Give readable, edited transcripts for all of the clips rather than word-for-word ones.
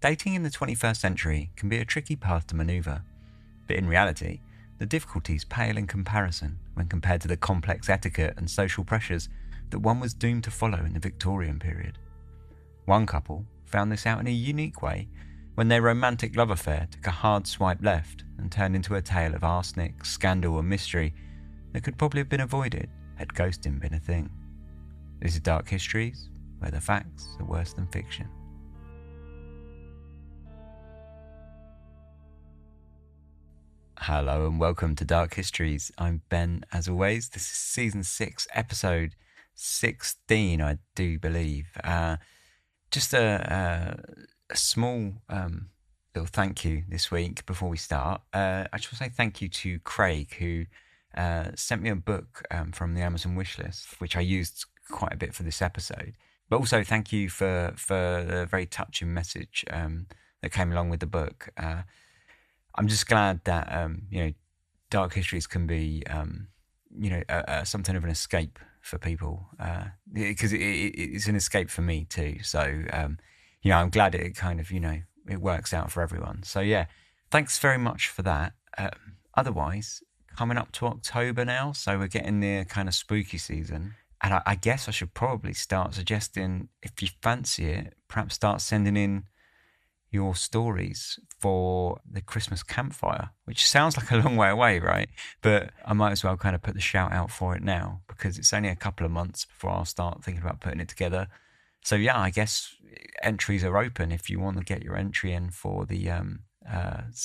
Dating in the 21st century can be a tricky path to manoeuvre, but in reality, the difficulties pale in comparison when compared to the complex etiquette and social pressures that one was doomed to follow in the Victorian period. One couple found this out in a unique way when their romantic love affair took a hard swipe left and turned into a tale of arsenic, scandal and mystery that could probably have been avoided had ghosting been a thing. This is Dark Histories, where the facts are worse than fiction. Hello and welcome to Dark Histories. I'm Ben, as always. This is Season 6, Episode 16, I do believe. Just a small little thank you this week before we start. I just want to say thank you to Craig, who sent me a book from the Amazon wishlist, which I used quite a bit for this episode. But also thank you for the very touching message that came along with the book. I'm just glad that Dark Histories can be something of an escape for people, because it's an escape for me too. So I'm glad it kind of it works out for everyone. So yeah, thanks very much for that. Otherwise, coming up to October now, so we're getting the kind of spooky season, and I guess I should probably start suggesting, if you fancy it, perhaps start sending in your stories for the Christmas campfire, which sounds like a long way away, right? But I might as well kind of put the shout out for it now, because it's only a couple of months before I'll start thinking about putting it together. So yeah, I guess entries are open if you want to get your entry in for the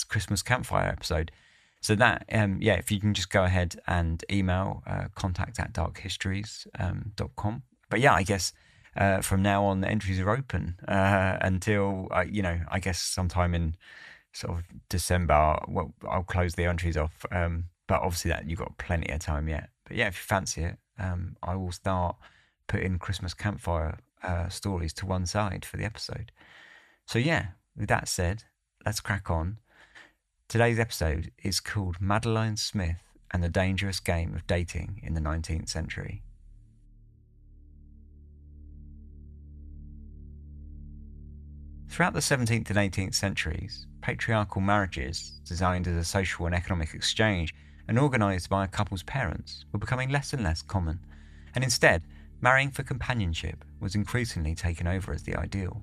Christmas campfire episode. So that, if you can just go ahead and email contact@darkhistories.com. But yeah, I guess from now on, the entries are open until, I guess sometime in sort of December, well, I'll close the entries off. But obviously that you've got plenty of time yet. But yeah, if you fancy it, I will start putting Christmas campfire stories to one side for the episode. So yeah, with that said, let's crack on. Today's episode is called Madeline Smith and the Dangerous Game of Dating in the 19th Century. Throughout the 17th and 18th centuries, patriarchal marriages, designed as a social and economic exchange and organised by a couple's parents, were becoming less and less common, and instead, marrying for companionship was increasingly taken over as the ideal.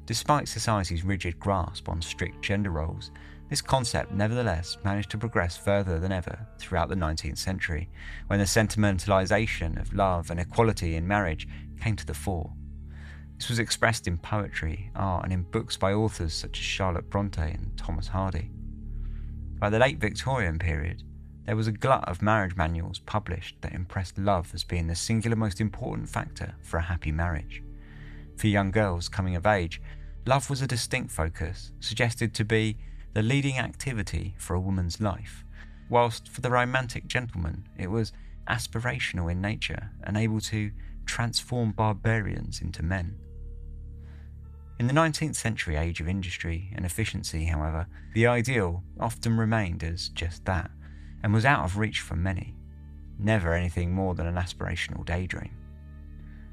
Despite society's rigid grasp on strict gender roles, this concept nevertheless managed to progress further than ever throughout the 19th century, when the sentimentalisation of love and equality in marriage came to the fore. This was expressed in poetry, art, and in books by authors such as Charlotte Bronte and Thomas Hardy. By the late Victorian period, there was a glut of marriage manuals published that impressed love as being the singular most important factor for a happy marriage. For young girls coming of age, love was a distinct focus, suggested to be the leading activity for a woman's life, whilst for the romantic gentleman it was aspirational in nature and able to transform barbarians into men. In the 19th century age of industry and efficiency, however, the ideal often remained as just that, and was out of reach for many, never anything more than an aspirational daydream.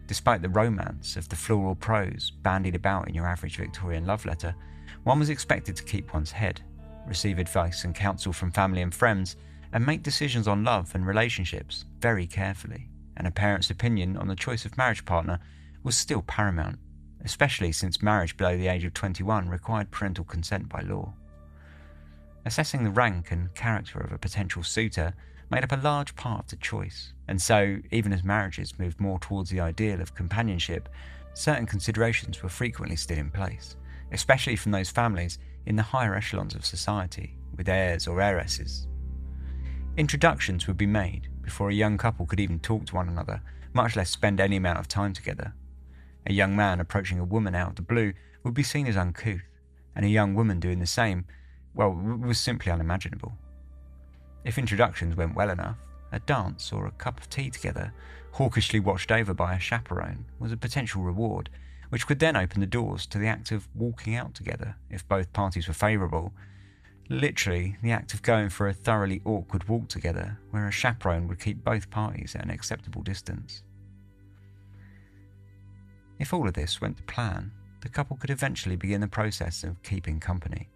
Despite the romance of the floral prose bandied about in your average Victorian love letter, one was expected to keep one's head, receive advice and counsel from family and friends, and make decisions on love and relationships very carefully, and a parent's opinion on the choice of marriage partner was still paramount, especially since marriage below the age of 21 required parental consent by law. Assessing the rank and character of a potential suitor made up a large part of the choice, and so, even as marriages moved more towards the ideal of companionship, certain considerations were frequently still in place, especially from those families in the higher echelons of society, with heirs or heiresses. Introductions would be made before a young couple could even talk to one another, much less spend any amount of time together. A young man approaching a woman out of the blue would be seen as uncouth, and a young woman doing the same, was simply unimaginable. If introductions went well enough, a dance or a cup of tea together, hawkishly watched over by a chaperone, was a potential reward, which could then open the doors to the act of walking out together if both parties were favourable. Literally, the act of going for a thoroughly awkward walk together, where a chaperone would keep both parties at an acceptable distance. If all of this went to plan, the the couple could eventually begin the process of keeping company.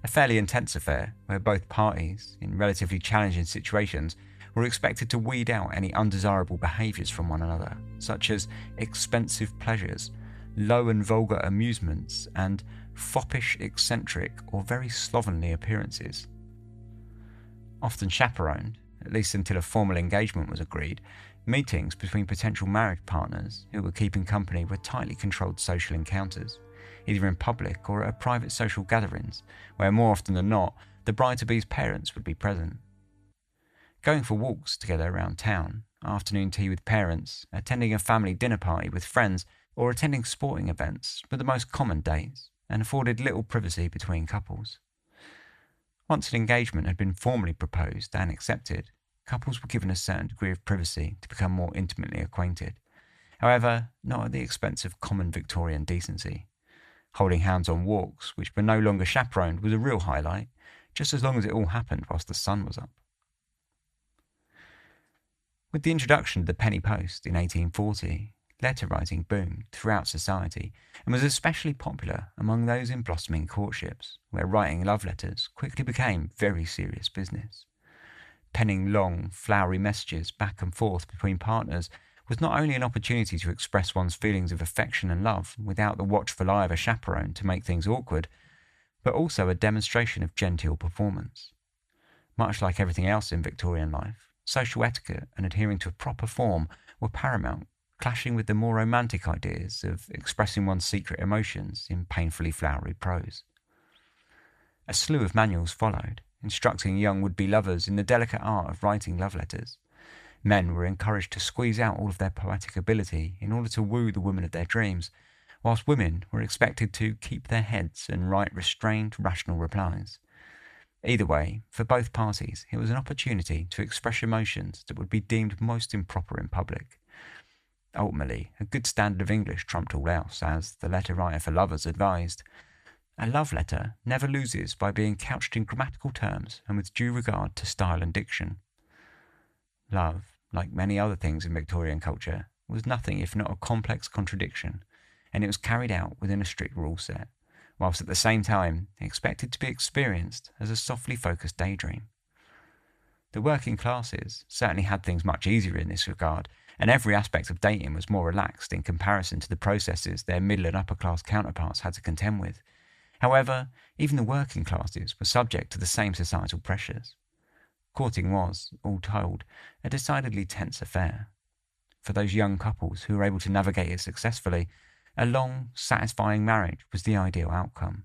A fairly intense affair where both parties, in relatively challenging situations, were expected to weed out any undesirable behaviours from one another, such as expensive pleasures, low and vulgar amusements, and foppish, eccentric, or very slovenly appearances. Often chaperoned, at least until a formal engagement was agreed, meetings between potential marriage partners who were keeping company were tightly controlled social encounters, either in public or at private social gatherings, where more often than not, the bride-to-be's parents would be present. Going for walks together around town, afternoon tea with parents, attending a family dinner party with friends, or attending sporting events were the most common dates, and afforded little privacy between couples. Once an engagement had been formally proposed and accepted, couples were given a certain degree of privacy to become more intimately acquainted. However, not at the expense of common Victorian decency. Holding hands on walks, which were no longer chaperoned, was a real highlight, just as long as it all happened whilst the sun was up. With the introduction of the penny post in 1840, letter writing boomed throughout society and was especially popular among those in blossoming courtships, where writing love letters quickly became very serious business. Penning long, flowery messages back and forth between partners was not only an opportunity to express one's feelings of affection and love without the watchful eye of a chaperone to make things awkward, but also a demonstration of genteel performance. Much like everything else in Victorian life, social etiquette and adhering to a proper form were paramount, clashing with the more romantic ideas of expressing one's secret emotions in painfully flowery prose. A slew of manuals followed, instructing young would-be lovers in the delicate art of writing love letters. Men were encouraged to squeeze out all of their poetic ability in order to woo the woman of their dreams, whilst women were expected to keep their heads and write restrained, rational replies. Either way, for both parties, it was an opportunity to express emotions that would be deemed most improper in public. Ultimately, a good standard of English trumped all else, as the letter writer for lovers advised. A love letter never loses by being couched in grammatical terms and with due regard to style and diction. Love, like many other things in Victorian culture, was nothing if not a complex contradiction, and it was carried out within a strict rule set, whilst at the same time expected to be experienced as a softly focused daydream. The working classes certainly had things much easier in this regard, and every aspect of dating was more relaxed in comparison to the processes their middle and upper class counterparts had to contend with. However, even the working classes were subject to the same societal pressures. Courting was, all told, a decidedly tense affair. For those young couples who were able to navigate it successfully, a long, satisfying marriage was the ideal outcome.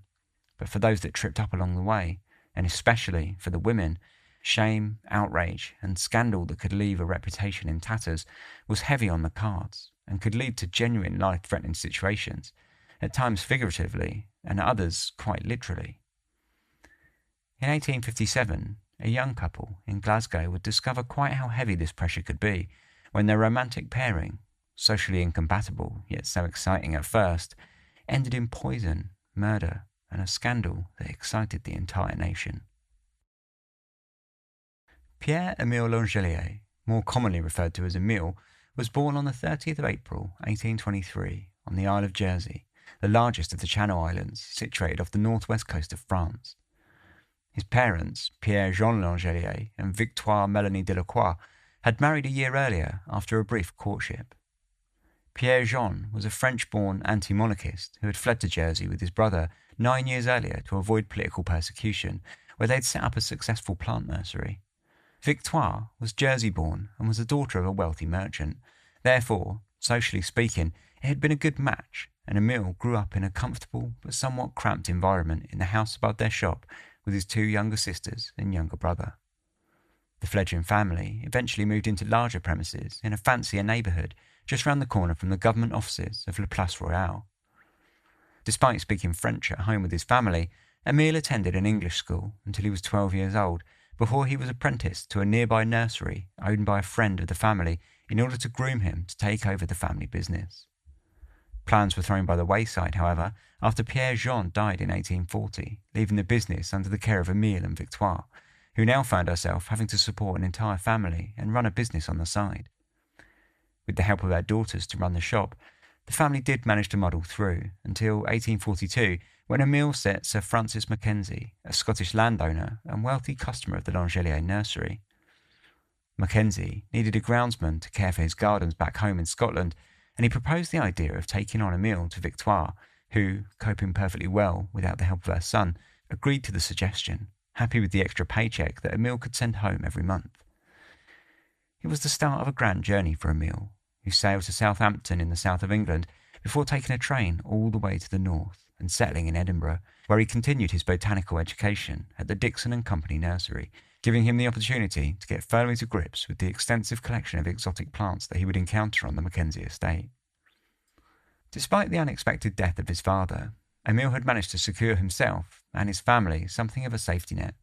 But for those that tripped up along the way, and especially for the women, shame, outrage, and scandal that could leave a reputation in tatters was heavy on the cards and could lead to genuine life-threatening situations, at times figuratively and at others quite literally. In 1857, a young couple in Glasgow would discover quite how heavy this pressure could be when their romantic pairing, socially incompatible yet so exciting at first, ended in poison, murder, and a scandal that excited the entire nation. Pierre-Emile Langelier, more commonly referred to as Emile, was born on the 30th of April 1823 on the Isle of Jersey, the largest of the Channel Islands, situated off the northwest coast of France. His parents, Pierre-Jean Langelier and Victoire Mélanie Delacroix, had married a year earlier after a brief courtship. Pierre-Jean was a French-born anti-monarchist who had fled to Jersey with his brother 9 years earlier to avoid political persecution, where they'd set up a successful plant nursery. Victoire was Jersey-born and was the daughter of a wealthy merchant. Therefore, socially speaking, it had been a good match, and Emile grew up in a comfortable but somewhat cramped environment in the house above their shop with his 2 younger sisters and younger brother. The fledgling family eventually moved into larger premises in a fancier neighbourhood just round the corner from the government offices of La Place Royale. Despite speaking French at home with his family, Emile attended an English school until he was 12 years old, before he was apprenticed to a nearby nursery owned by a friend of the family in order to groom him to take over the family business. Plans were thrown by the wayside, however, after Pierre-Jean died in 1840, leaving the business under the care of Emile and Victoire, who now found herself having to support an entire family and run a business on the side. With the help of their daughters to run the shop, The family did manage to muddle through until 1842, when Emile set Sir Francis Mackenzie, a Scottish landowner and wealthy customer of the Langelier nursery. Mackenzie needed a groundsman to care for his gardens back home in Scotland, and he proposed the idea of taking on Emile to Victoire, who, coping perfectly well without the help of her son, agreed to the suggestion, happy with the extra paycheck that Emile could send home every month. It was the start of a grand journey for Emile, who sailed to Southampton in the south of England before taking a train all the way to the north and settling in Edinburgh, where he continued his botanical education at the Dixon and Company Nursery, giving him the opportunity to get firmly to grips with the extensive collection of exotic plants that he would encounter on the Mackenzie estate. Despite the unexpected death of his father, Emile had managed to secure himself and his family something of a safety net.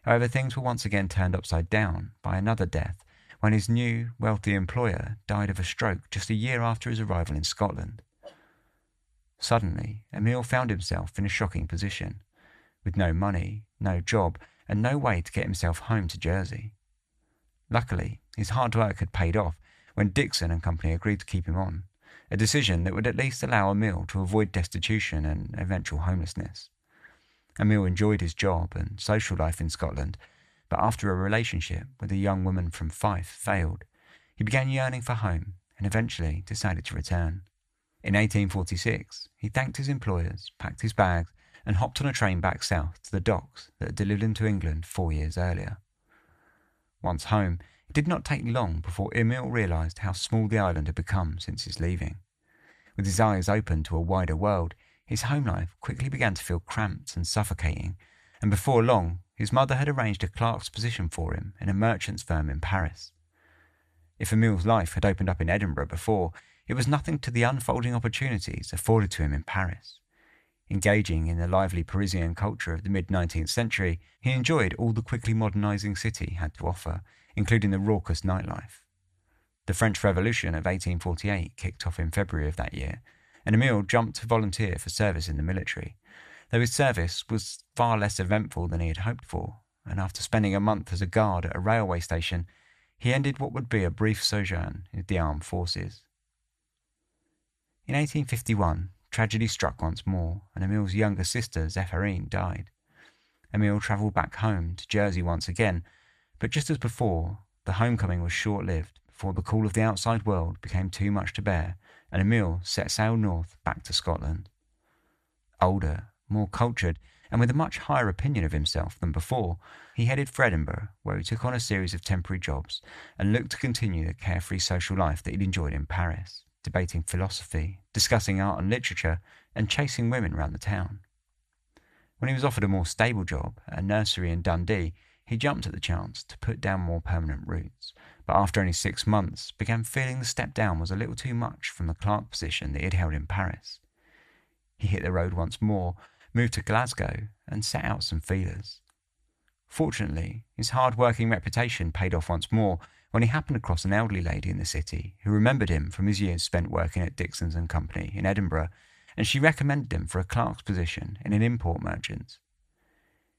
However, things were once again turned upside down by another death when his new, wealthy employer died of a stroke just a year after his arrival in Scotland. Suddenly, Emile found himself in a shocking position, with no money, no job, and no way to get himself home to Jersey. Luckily, his hard work had paid off when Dixon and Company agreed to keep him on, a decision that would at least allow Emile to avoid destitution and eventual homelessness. Emile enjoyed his job and social life in Scotland, but after a relationship with a young woman from Fife failed, he began yearning for home and eventually decided to return. In 1846, he thanked his employers, packed his bags, and hopped on a train back south to the docks that had delivered him to England 4 years earlier. Once home, it did not take long before Emile realised how small the island had become since his leaving. With his eyes open to a wider world, his home life quickly began to feel cramped and suffocating, and before long, his mother had arranged a clerk's position for him in a merchant's firm in Paris. If Emile's life had opened up in Edinburgh before, it was nothing to the unfolding opportunities afforded to him in Paris. Engaging in the lively Parisian culture of the mid-19th century, he enjoyed all the quickly modernising city had to offer, including the raucous nightlife. The French Revolution of 1848 kicked off in February of that year, and Emile jumped to volunteer for service in the military, though his service was far less eventful than he had hoped for, and after spending a month as a guard at a railway station, he ended what would be a brief sojourn in the armed forces. In 1851, tragedy struck once more, and Emile's younger sister, Zéphirine, died. Emile travelled back home to Jersey once again, but just as before, the homecoming was short-lived before the call of the outside world became too much to bear, and Emile set sail north back to Scotland. Older, more cultured, and with a much higher opinion of himself than before, he headed for Edinburgh, where he took on a series of temporary jobs and looked to continue the carefree social life that he'd enjoyed in Paris, debating philosophy, discussing art and literature, and chasing women around the town. When he was offered a more stable job at a nursery in Dundee, he jumped at the chance to put down more permanent roots, but after only 6 months began feeling the step down was a little too much from the clerk position that he had held in Paris. He hit the road once more, moved to Glasgow, and set out some feelers. Fortunately, his hard-working reputation paid off once more when he happened across an elderly lady in the city who remembered him from his years spent working at Dixon's and Company in Edinburgh, and she recommended him for a clerk's position in an import merchant's.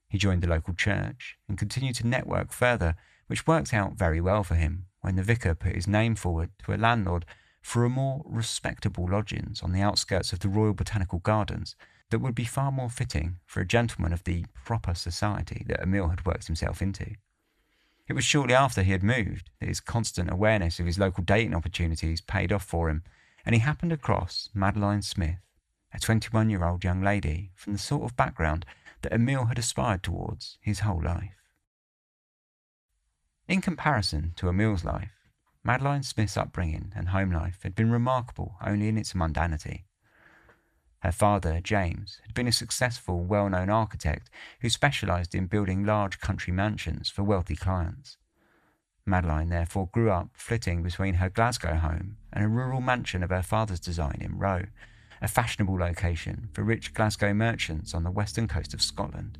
He joined the local church and continued to network further, which worked out very well for him when the vicar put his name forward to a landlord for a more respectable lodgings on the outskirts of the Royal Botanical Gardens that would be far more fitting for a gentleman of the proper society that Emile had worked himself into. It was shortly after he had moved that his constant awareness of his local dating opportunities paid off for him, and he happened across Madeline Smith, a 21-year-old young lady from the sort of background that Emile had aspired towards his whole life. In comparison to Emile's life, Madeline Smith's upbringing and home life had been remarkable only in its mundanity. Her father, James, had been a successful, well-known architect who specialised in building large country mansions for wealthy clients. Madeline therefore grew up flitting between her Glasgow home and a rural mansion of her father's design in Roe, a fashionable location for rich Glasgow merchants on the western coast of Scotland.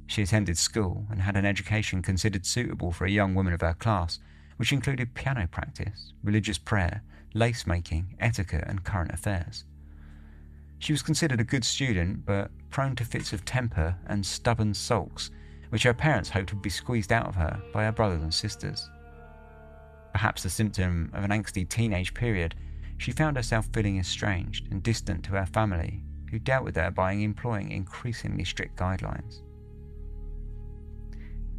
She attended school and had an education considered suitable for a young woman of her class, which included piano practice, religious prayer, lace-making, etiquette and current affairs. She was considered a good student, but prone to fits of temper and stubborn sulks, which her parents hoped would be squeezed out of her by her brothers and sisters. Perhaps a symptom of an angsty teenage period, she found herself feeling estranged and distant to her family, who dealt with her by employing increasingly strict guidelines.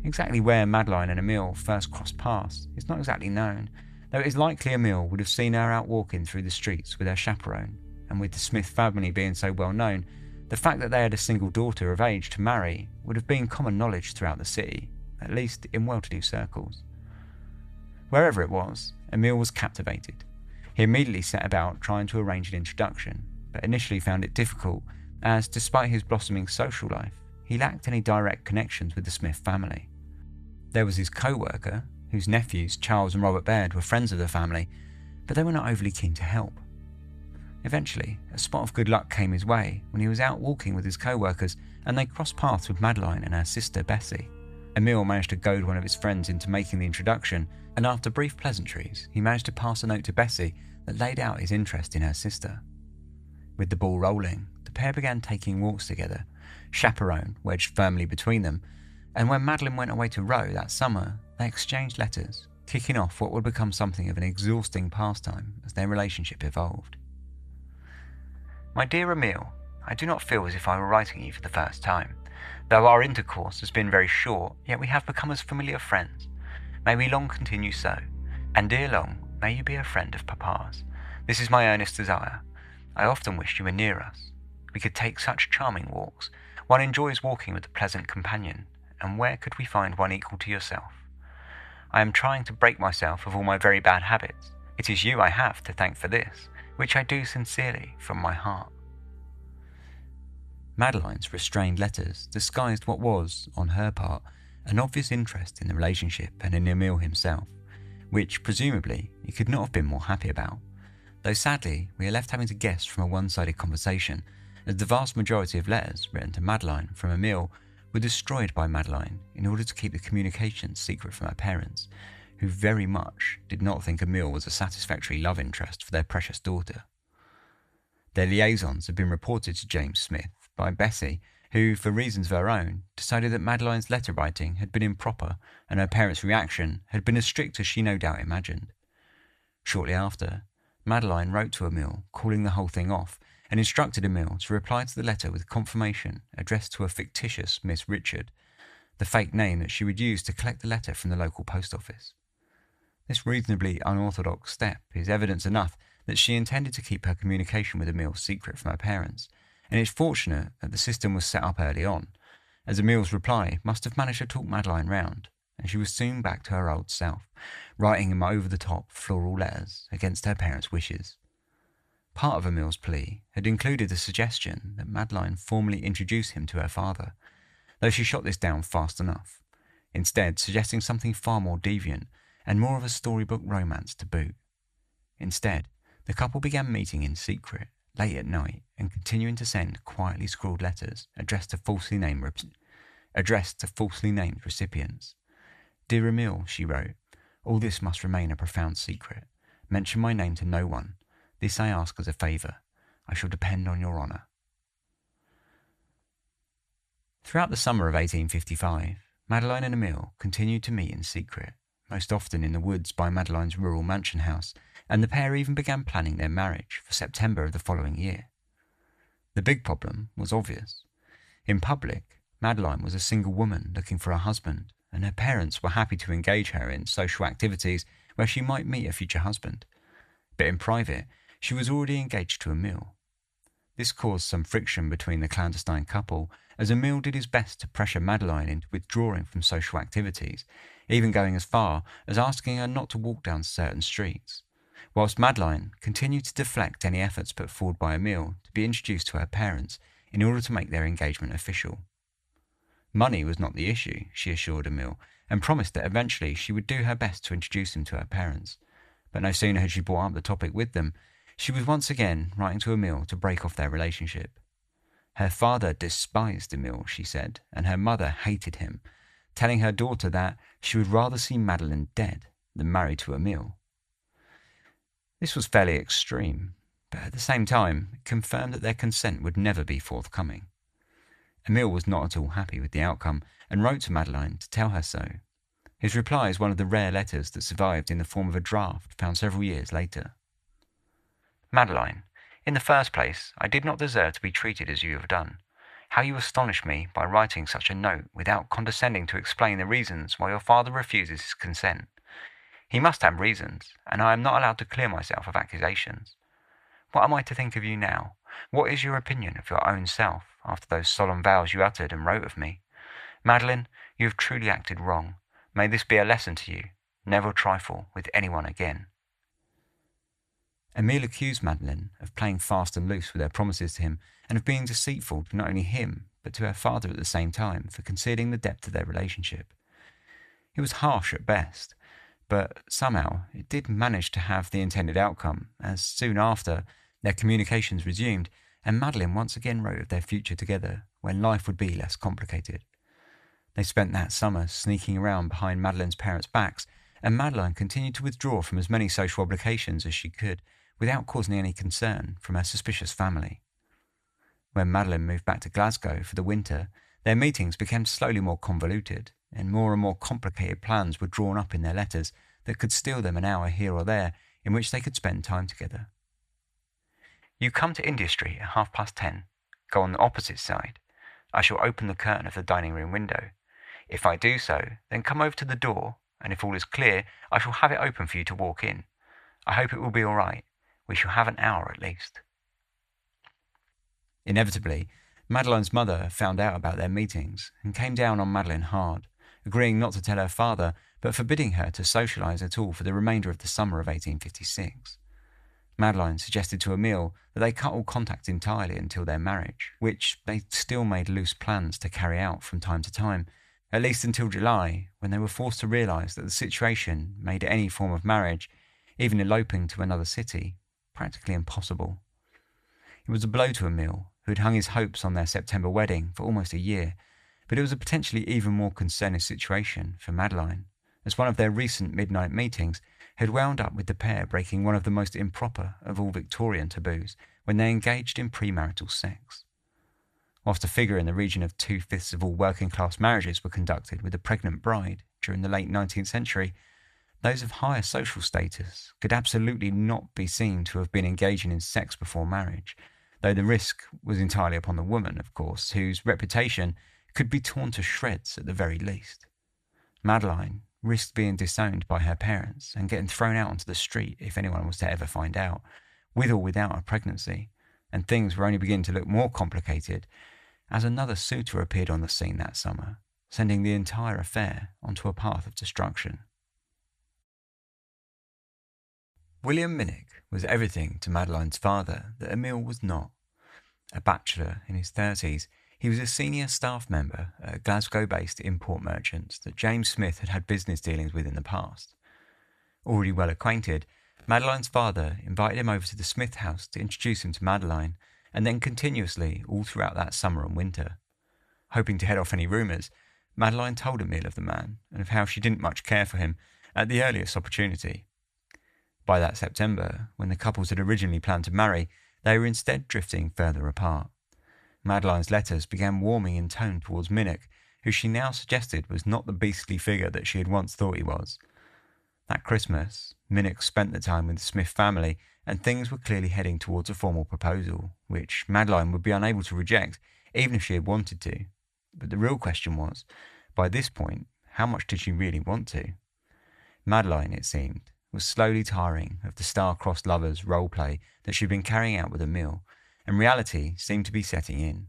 Exactly where Madeline and Emile first crossed paths is not exactly known, though it is likely Emile would have seen her out walking through the streets with her chaperone, and with the Smith family being so well known, the fact that they had a single daughter of age to marry would have been common knowledge throughout the city, at least in well-to-do circles. Wherever it was, Emile was captivated. He immediately set about trying to arrange an introduction, but initially found it difficult as, despite his blossoming social life, he lacked any direct connections with the Smith family. There was his co-worker, whose nephews, Charles and Robert Baird, were friends of the family, but they were not overly keen to help. Eventually, a spot of good luck came his way when he was out walking with his co-workers and they crossed paths with Madeline and her sister Bessie. Emile managed to goad one of his friends into making the introduction, and after brief pleasantries, he managed to pass a note to Bessie that laid out his interest in her sister. With the ball rolling, the pair began taking walks together, chaperone wedged firmly between them, and when Madeline went away to row that summer, they exchanged letters, kicking off what would become something of an exhausting pastime as their relationship evolved. My dear Emile, I do not feel as if I were writing you for the first time. Though our intercourse has been very short, yet we have become as familiar friends. May we long continue so, and ere long, may you be a friend of Papa's. This is my earnest desire. I often wished you were near us. We could take such charming walks. One enjoys walking with a pleasant companion, and where could we find one equal to yourself? I am trying to break myself of all my very bad habits. It is you I have to thank for this, which I do sincerely from my heart. Madeline's restrained letters disguised what was, on her part, an obvious interest in the relationship and in Emile himself, which, presumably, he could not have been more happy about, though sadly we are left having to guess from a one-sided conversation, as the vast majority of letters written to Madeline from Emile were destroyed by Madeline in order to keep the communications secret from her parents, who very much did not think Emile was a satisfactory love interest for their precious daughter. Their liaisons had been reported to James Smith by Bessie, who, for reasons of her own, decided that Madeline's letter writing had been improper and her parents' reaction had been as strict as she no doubt imagined. Shortly after, Madeline wrote to Emile, calling the whole thing off, and instructed Emile to reply to the letter with confirmation addressed to a fictitious Miss Richard, the fake name that she would use to collect the letter from the local post office. This reasonably unorthodox step is evidence enough that she intended to keep her communication with Emile secret from her parents, and it's fortunate that the system was set up early on, as Emile's reply must have managed to talk Madeline round, and she was soon back to her old self, writing him over-the-top floral letters against her parents' wishes. Part of Emile's plea had included the suggestion that Madeline formally introduce him to her father, though she shot this down fast enough, instead suggesting something far more deviant and more of a storybook romance to boot. Instead, the couple began meeting in secret, late at night, and continuing to send quietly scrawled letters addressed to falsely named recipients. Dear Emile, she wrote, all this must remain a profound secret. Mention my name to no one. This I ask as a favour. I shall depend on your honour. Throughout the summer of 1855, Madeline and Emile continued to meet in secret, most often in the woods by Madeline's rural mansion house, and the pair even began planning their marriage for September of the following year. The big problem was obvious. In public, Madeline was a single woman looking for a husband, and her parents were happy to engage her in social activities where she might meet a future husband. But in private, she was already engaged to Emile. This caused some friction between the clandestine couple, as Emile did his best to pressure Madeline into withdrawing from social activities, even going as far as asking her not to walk down certain streets, whilst Madeline continued to deflect any efforts put forward by Emile to be introduced to her parents in order to make their engagement official. Money was not the issue, she assured Emile, and promised that eventually she would do her best to introduce him to her parents. But no sooner had she brought up the topic with them, she was once again writing to Emile to break off their relationship. Her father despised Emile, she said, and her mother hated him, telling her daughter that she would rather see Madeleine dead than married to Emile. This was fairly extreme, but at the same time it confirmed that their consent would never be forthcoming. Emile was not at all happy with the outcome and wrote to Madeleine to tell her so. His reply is one of the rare letters that survived in the form of a draft found several years later. Madeline, in the first place, I did not deserve to be treated as you have done. How you astonished me by writing such a note without condescending to explain the reasons why your father refuses his consent. He must have reasons, and I am not allowed to clear myself of accusations. What am I to think of you now? What is your opinion of your own self after those solemn vows you uttered and wrote of me? Madeline, you have truly acted wrong. May this be a lesson to you. Never trifle with anyone again. Emile accused Madeleine of playing fast and loose with her promises to him and of being deceitful to not only him, but to her father at the same time for concealing the depth of their relationship. It was harsh at best, but somehow it did manage to have the intended outcome, as soon after their communications resumed, and Madeleine once again wrote of their future together, when life would be less complicated. They spent that summer sneaking around behind Madeleine's parents' backs, and Madeleine continued to withdraw from as many social obligations as she could, without causing any concern from her suspicious family. When Madeleine moved back to Glasgow for the winter, their meetings became slowly more convoluted, and more complicated plans were drawn up in their letters that could steal them an hour here or there in which they could spend time together. You come to India Street at 10:30. Go on the opposite side. I shall open the curtain of the dining room window. If I do so, then come over to the door, and if all is clear, I shall have it open for you to walk in. I hope it will be all right. We shall have an hour at least. Inevitably, Madeleine's mother found out about their meetings and came down on Madeleine hard, agreeing not to tell her father, but forbidding her to socialise at all for the remainder of the summer of 1856. Madeleine suggested to Emile that they cut all contact entirely until their marriage, which they still made loose plans to carry out from time to time, at least until July, when they were forced to realise that the situation made any form of marriage, even eloping to another city, practically impossible. It was a blow to Emile, who had hung his hopes on their September wedding for almost a year, but it was a potentially even more concerning situation for Madeleine, as one of their recent midnight meetings had wound up with the pair breaking one of the most improper of all Victorian taboos when they engaged in premarital sex. Whilst a figure in the region of 2/5 of all working-class marriages were conducted with a pregnant bride during the late 19th century, those of higher social status could absolutely not be seen to have been engaging in sex before marriage, though the risk was entirely upon the woman, of course, whose reputation could be torn to shreds at the very least. Madeleine risked being disowned by her parents and getting thrown out onto the street if anyone was to ever find out, with or without a pregnancy, and things were only beginning to look more complicated as another suitor appeared on the scene that summer, sending the entire affair onto a path of destruction. William Minnick was everything to Madeleine's father that Emile was not. A bachelor in his 30s, he was a senior staff member at a Glasgow-based import merchant that James Smith had had business dealings with in the past. Already well acquainted, Madeleine's father invited him over to the Smith house to introduce him to Madeleine, and then continuously all throughout that summer and winter. Hoping to head off any rumours, Madeleine told Emile of the man and of how she didn't much care for him at the earliest opportunity. By that September, when the couples had originally planned to marry, they were instead drifting further apart. Madeleine's letters began warming in tone towards Minnick, who she now suggested was not the beastly figure that she had once thought he was. That Christmas, Minnick spent the time with the Smith family, and things were clearly heading towards a formal proposal, which Madeleine would be unable to reject, even if she had wanted to. But the real question was, by this point, how much did she really want to? Madeleine, it seemed, was slowly tiring of the star-crossed lovers role-play that she'd been carrying out with Emile, and reality seemed to be setting in.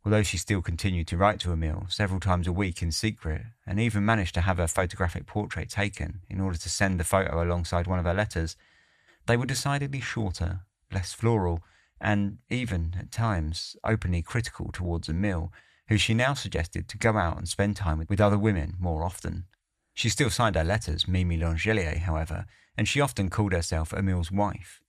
Although she still continued to write to Emile several times a week in secret, and even managed to have her photographic portrait taken in order to send the photo alongside one of her letters, they were decidedly shorter, less floral, and even, at times, openly critical towards Emile, who she now suggested to go out and spend time with other women more often. She still signed her letters Mimi Langelier, however, and she often called herself Emile's wife.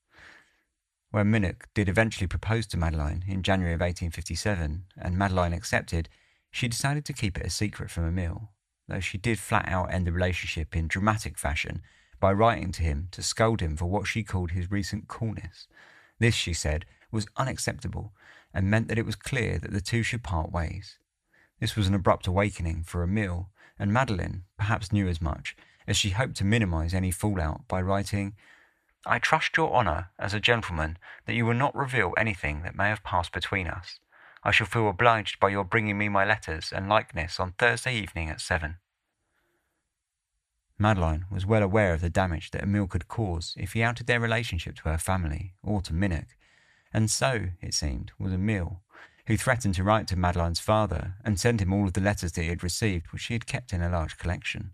When Minnick did eventually propose to Madeleine in January of 1857, and Madeleine accepted, she decided to keep it a secret from Emile, though she did flat out end the relationship in dramatic fashion by writing to him to scold him for what she called his recent coolness. This, she said, was unacceptable and meant that it was clear that the two should part ways. This was an abrupt awakening for Emile, and Madeleine perhaps knew as much, as she hoped to minimise any fallout by writing, I trust your honour as a gentleman that you will not reveal anything that may have passed between us. I shall feel obliged by your bringing me my letters and likeness on Thursday evening at 7. Madeline was well aware of the damage that Emile could cause if he outed their relationship to her family or to Minnock, and so, it seemed, was Emile, who threatened to write to Madeline's father and send him all of the letters that he had received, which she had kept in a large collection.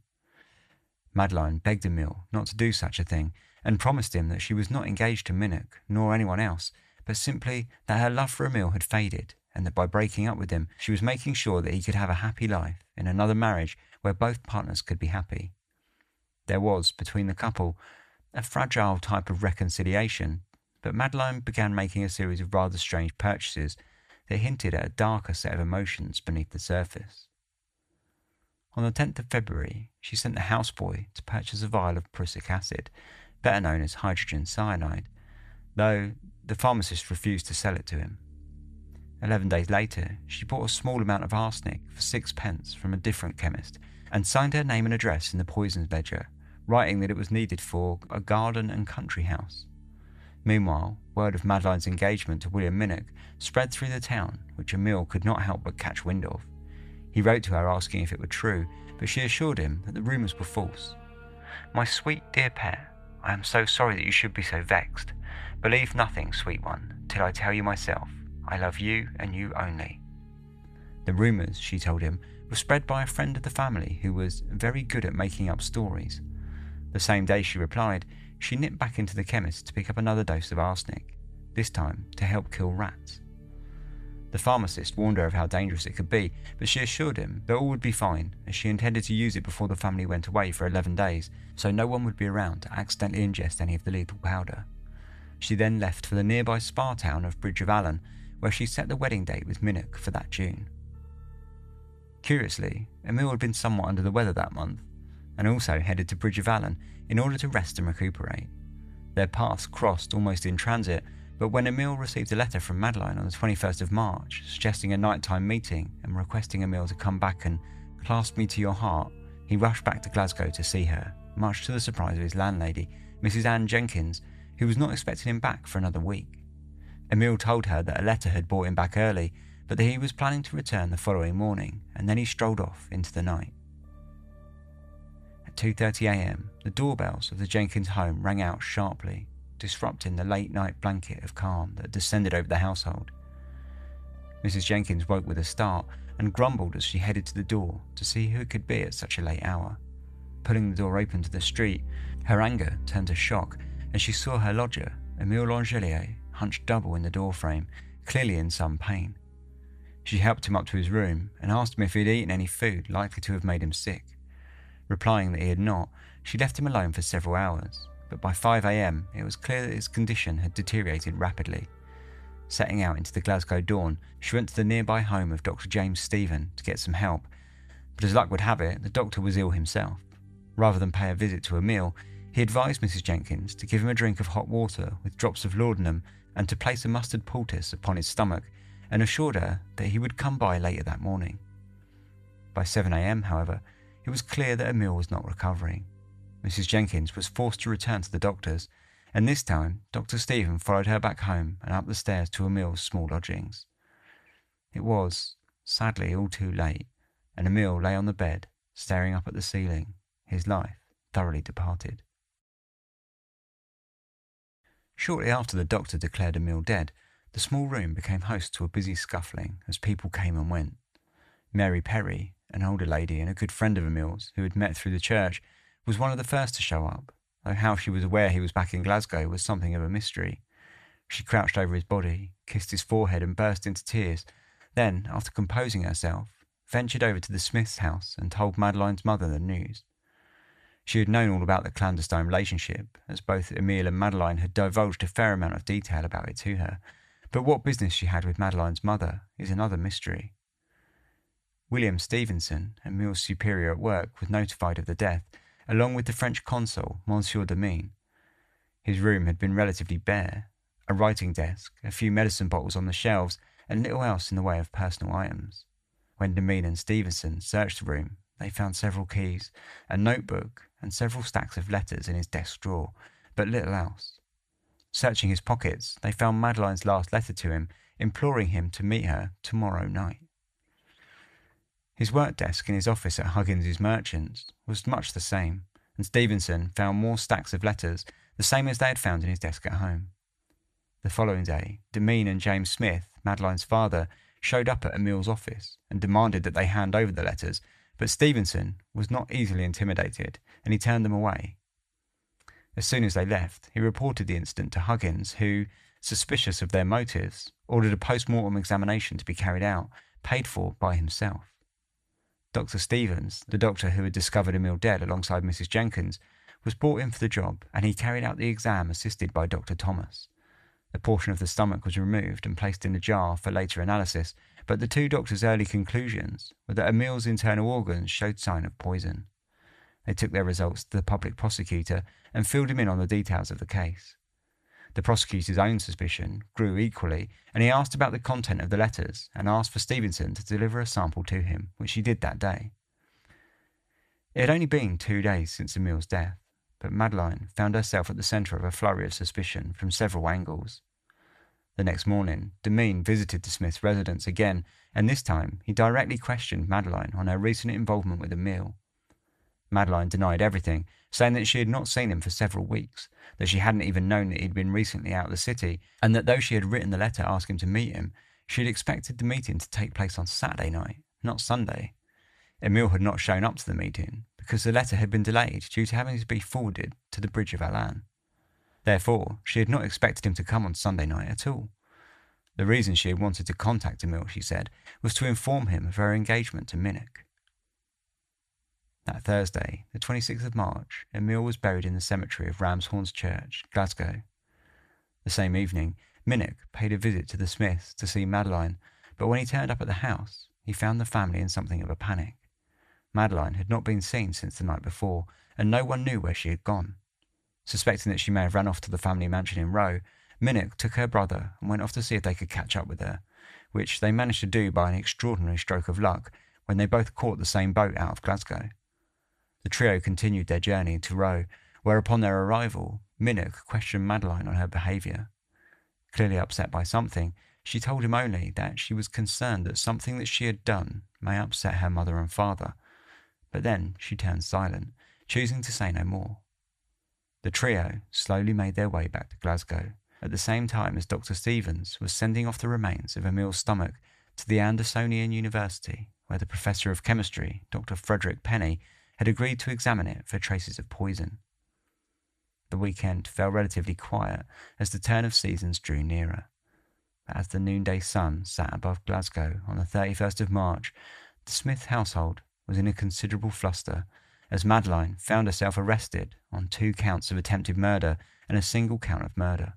Madeline begged Emile not to do such a thing, and promised him that she was not engaged to Minnock nor anyone else, but simply that her love for Emile had faded, and that by breaking up with him she was making sure that he could have a happy life in another marriage where both partners could be happy. There was, between the couple, a fragile type of reconciliation, but Madeline began making a series of rather strange purchases that hinted at a darker set of emotions beneath the surface. On the 10th of February, she sent the houseboy to purchase a vial of prussic acid, better known as hydrogen cyanide, though the pharmacist refused to sell it to him. 11 days later, she bought a small amount of arsenic for 6 pence from a different chemist and signed her name and address in the poisons ledger, writing that it was needed for a garden and country house. Meanwhile, word of Madeline's engagement to William Minnock spread through the town, which Emile could not help but catch wind of. He wrote to her asking if it were true, but she assured him that the rumours were false. "My sweet dear pet, I am so sorry that you should be so vexed. Believe nothing, sweet one, till I tell you myself. I love you and you only." The rumours, she told him, were spread by a friend of the family who was very good at making up stories. The same day she replied, she nipped back into the chemist to pick up another dose of arsenic, this time to help kill rats. The pharmacist warned her of how dangerous it could be, but she assured him that all would be fine, as she intended to use it before the family went away for 11 days, so no one would be around to accidentally ingest any of the lethal powder. She then left for the nearby spa town of Bridge of Allen, where she set the wedding date with Minnock for that June. Curiously, Emile had been somewhat under the weather that month, and also headed to Bridge of Allen in order to rest and recuperate. Their paths crossed almost in transit, but when Emile received a letter from Madeline on the 21st of March suggesting a nighttime meeting and requesting Emile to come back and clasp me to your heart, he rushed back to Glasgow to see her, much to the surprise of his landlady, Mrs. Anne Jenkins, who was not expecting him back for another week. Emile told her that a letter had brought him back early, but that he was planning to return the following morning, and then he strolled off into the night. At 2:30 a.m, the doorbells of the Jenkins home rang out sharply, disrupting the late-night blanket of calm that descended over the household. Mrs. Jenkins woke with a start and grumbled as she headed to the door to see who it could be at such a late hour. Pulling the door open to the street, her anger turned to shock as she saw her lodger, Emile Langelier, hunched double in the doorframe, clearly in some pain. She helped him up to his room and asked him if he had eaten any food likely to have made him sick. Replying that he had not, she left him alone for several hours, but by 5 a.m. it was clear that his condition had deteriorated rapidly. Setting out into the Glasgow dawn, she went to the nearby home of Dr. James Stephen to get some help, but as luck would have it, the doctor was ill himself. Rather than pay a visit to Emile, he advised Mrs. Jenkins to give him a drink of hot water with drops of laudanum and to place a mustard poultice upon his stomach, and assured her that he would come by later that morning. By 7 a.m, however, it was clear that Emile was not recovering. Mrs. Jenkins was forced to return to the doctor's, and this time Dr. Stephen followed her back home and up the stairs to Emile's small lodgings. It was, sadly, all too late, and Emile lay on the bed, staring up at the ceiling, his life thoroughly departed. Shortly after the doctor declared Emile dead, the small room became host to a busy scuffling as people came and went. Mary Perry, an older lady and a good friend of Emile's, who had met through the church, was one of the first to show up, though how she was aware he was back in Glasgow was something of a mystery. She crouched over his body, kissed his forehead and burst into tears, then, after composing herself, ventured over to the Smith's house and told Madeline's mother the news. She had known all about the clandestine relationship, as both Emile and Madeline had divulged a fair amount of detail about it to her, but what business she had with Madeline's mother is another mystery. William Stevenson, Emile's superior at work, was notified of the death, along with the French consul, Monsieur Demine. His room had been relatively bare, a writing desk, a few medicine bottles on the shelves, and little else in the way of personal items. When Demine and Stevenson searched the room, they found several keys, a notebook, and several stacks of letters in his desk drawer, but little else. Searching his pockets, they found Madeleine's last letter to him, imploring him to meet her tomorrow night. His work desk in his office at Huggins's Merchants was much the same, and Stevenson found more stacks of letters, the same as they had found in his desk at home. The following day, Demene and James Smith, Madeleine's father, showed up at Emile's office and demanded that they hand over the letters, but Stevenson was not easily intimidated, and he turned them away. As soon as they left, he reported the incident to Huggins, who, suspicious of their motives, ordered a post-mortem examination to be carried out, paid for by himself. Dr. Stevens, the doctor who had discovered Emile dead alongside Mrs. Jenkins, was brought in for the job, and he carried out the exam assisted by Dr. Thomas. A portion of the stomach was removed and placed in a jar for later analysis, but the two doctors' early conclusions were that Emile's internal organs showed sign of poison. They took their results to the public prosecutor and filled him in on the details of the case. The prosecutor's own suspicion grew equally, and he asked about the content of the letters and asked for Stevenson to deliver a sample to him, which he did that day. It had only been 2 days since Emile's death, but Madeleine found herself at the centre of a flurry of suspicion from several angles. The next morning, Demene visited the Smiths' residence again, and this time he directly questioned Madeleine on her recent involvement with Emile. Madeleine denied everything, saying that she had not seen him for several weeks, that she hadn't even known that he'd been recently out of the city, and that though she had written the letter asking him to meet him, she had expected the meeting to take place on Saturday night, not Sunday. Emile had not shown up to the meeting because the letter had been delayed due to having to be forwarded to the Bridge of Allan. Therefore, she had not expected him to come on Sunday night at all. The reason she had wanted to contact Emile, she said, was to inform him of her engagement to Minnock. That Thursday, the 26th of March, Emile was buried in the cemetery of Ramshorn's Church, Glasgow. The same evening, Minnock paid a visit to the Smiths to see Madeleine, but when he turned up at the house, he found the family in something of a panic. Madeleine had not been seen since the night before, and no one knew where she had gone. Suspecting that she may have run off to the family mansion in Row, Minnock took her brother and went off to see if they could catch up with her, which they managed to do by an extraordinary stroke of luck when they both caught the same boat out of Glasgow. The trio continued their journey to Row, where upon their arrival, Minnock questioned Madeleine on her behaviour. Clearly upset by something, she told him only that she was concerned that something that she had done may upset her mother and father, but then she turned silent, choosing to say no more. The trio slowly made their way back to Glasgow, at the same time as Dr. Stevens was sending off the remains of Emile's stomach to the Andersonian University, where the Professor of Chemistry, Dr. Frederick Penny, had agreed to examine it for traces of poison. The weekend fell relatively quiet as the turn of seasons drew nearer. But as the noonday sun sat above Glasgow on the 31st of March, the Smith household was in a considerable fluster as Madeleine found herself arrested on 2 counts of attempted murder and a single count of murder.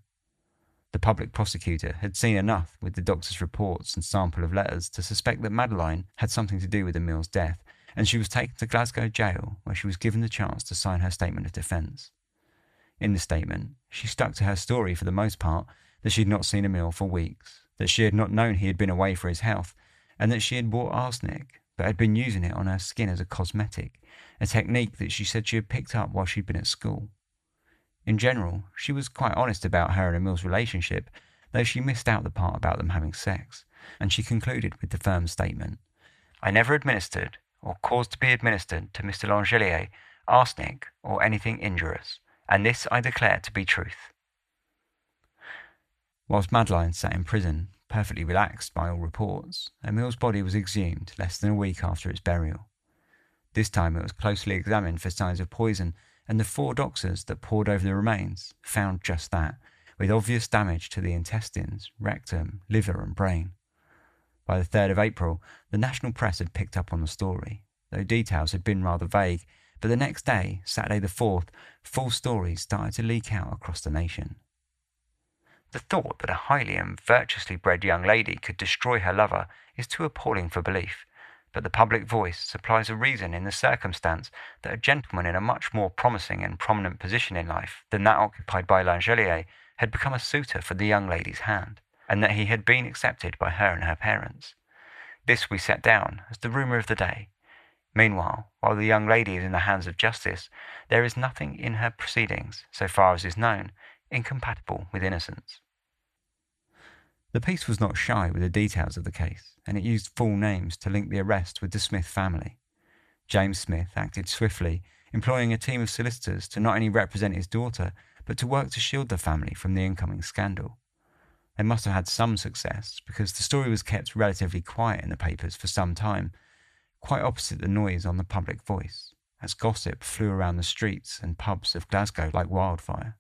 The public prosecutor had seen enough with the doctor's reports and sample of letters to suspect that Madeleine had something to do with Emile's death, and she was taken to Glasgow jail, where she was given the chance to sign her statement of defence. In the statement, she stuck to her story for the most part, that she had not seen Emile for weeks, that she had not known he had been away for his health, and that she had bought arsenic, but had been using it on her skin as a cosmetic, a technique that she said she had picked up while she'd been at school. In general, she was quite honest about her and Emile's relationship, though she missed out the part about them having sex, and she concluded with the firm statement, "I never administered, or caused to be administered to Mr. Langelier, arsenic or anything injurious, and this I declare to be truth." Whilst Madeleine sat in prison, perfectly relaxed by all reports, Emile's body was exhumed less than a week after its burial. This time it was closely examined for signs of poison, and the 4 doctors that pored over the remains found just that, with obvious damage to the intestines, rectum, liver and brain. By the 3rd of April, the national press had picked up on the story, though details had been rather vague, but the next day, Saturday the 4th, full stories started to leak out across the nation. The thought that a highly and virtuously bred young lady could destroy her lover is too appalling for belief, but the public voice supplies a reason in the circumstance that a gentleman in a much more promising and prominent position in life than that occupied by Langelier had become a suitor for the young lady's hand, and that he had been accepted by her and her parents. This we set down as the rumour of the day. Meanwhile, while the young lady is in the hands of justice, there is nothing in her proceedings, so far as is known, incompatible with innocence. The piece was not shy with the details of the case, and it used full names to link the arrest with the Smith family. James Smith acted swiftly, employing a team of solicitors to not only represent his daughter, but to work to shield the family from the incoming scandal. They must have had some success, because the story was kept relatively quiet in the papers for some time, quite opposite the noise on the public voice, as gossip flew around the streets and pubs of Glasgow like wildfire.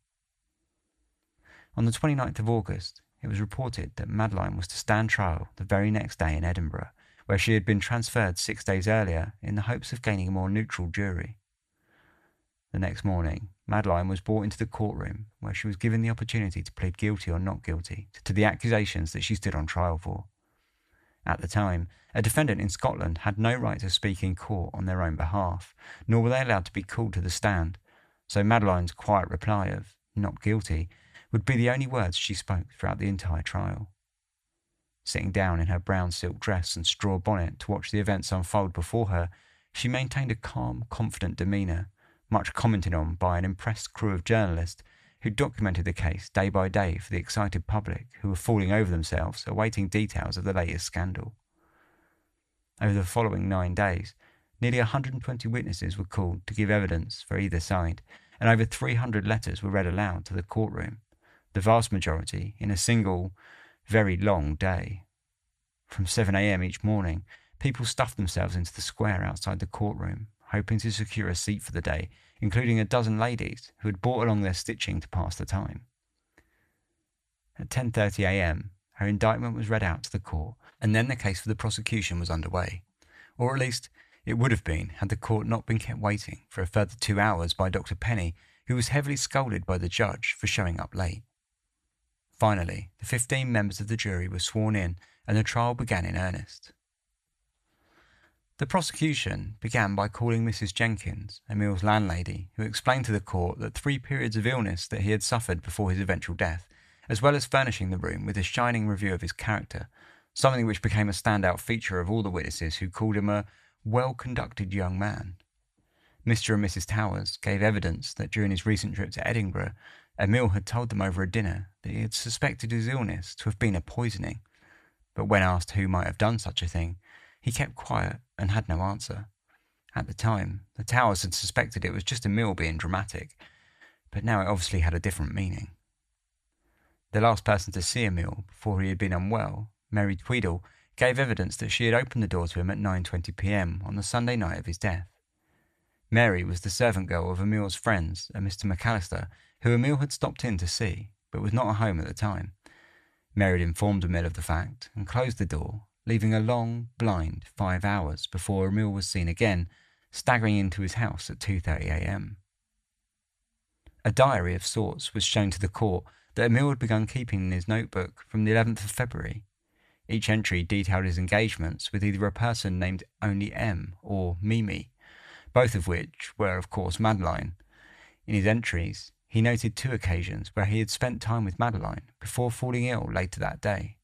On the 29th of August, it was reported that Madeline was to stand trial the very next day in Edinburgh, where she had been transferred 6 days earlier in the hopes of gaining a more neutral jury. The next morning, Madeline was brought into the courtroom, where she was given the opportunity to plead guilty or not guilty to the accusations that she stood on trial for. At the time, a defendant in Scotland had no right to speak in court on their own behalf, nor were they allowed to be called to the stand, so Madeline's quiet reply of "not guilty" would be the only words she spoke throughout the entire trial. Sitting down in her brown silk dress and straw bonnet to watch the events unfold before her, she maintained a calm, confident demeanour, much commented on by an impressed crew of journalists who documented the case day by day for the excited public who were falling over themselves awaiting details of the latest scandal. Over the following 9 days, nearly 120 witnesses were called to give evidence for either side, and over 300 letters were read aloud to the courtroom, the vast majority in a single, very long day. From 7 a.m. each morning, people stuffed themselves into the square outside the courtroom, hoping to secure a seat for the day, including a dozen ladies who had brought along their stitching to pass the time. At 10:30 a.m., her indictment was read out to the court, and then the case for the prosecution was underway, or at least it would have been had the court not been kept waiting for a further 2 hours by Dr. Penny, who was heavily scolded by the judge for showing up late. Finally, the 15 members of the jury were sworn in, and the trial began in earnest. The prosecution began by calling Mrs. Jenkins, Emil's landlady, who explained to the court that 3 periods of illness that he had suffered before his eventual death, as well as furnishing the room with a shining review of his character, something which became a standout feature of all the witnesses who called him a well-conducted young man. Mr. and Mrs. Towers gave evidence that during his recent trip to Edinburgh, Emil had told them over a dinner that he had suspected his illness to have been a poisoning, but when asked who might have done such a thing, he kept quiet and had no answer. At the time, the Towers had suspected it was just Emil being dramatic, but now it obviously had a different meaning. The last person to see Emil before he had been unwell, Mary Tweedle, gave evidence that she had opened the door to him at 9:20 p.m. on the Sunday night of his death. Mary was the servant girl of Emil's friends, a Mr. McAllister, who Emil had stopped in to see, but was not at home at the time. Mary had informed Emil of the fact and closed the door, leaving a long, blind 5 hours before Emil was seen again, staggering into his house at 2:30 a.m. A diary of sorts was shown to the court that Emil had begun keeping in his notebook from the 11th of February. Each entry detailed his engagements with either a person named only M or Mimi, both of which were, of course, Madeline. In his entries, he noted 2 occasions where he had spent time with Madeline before falling ill later that day.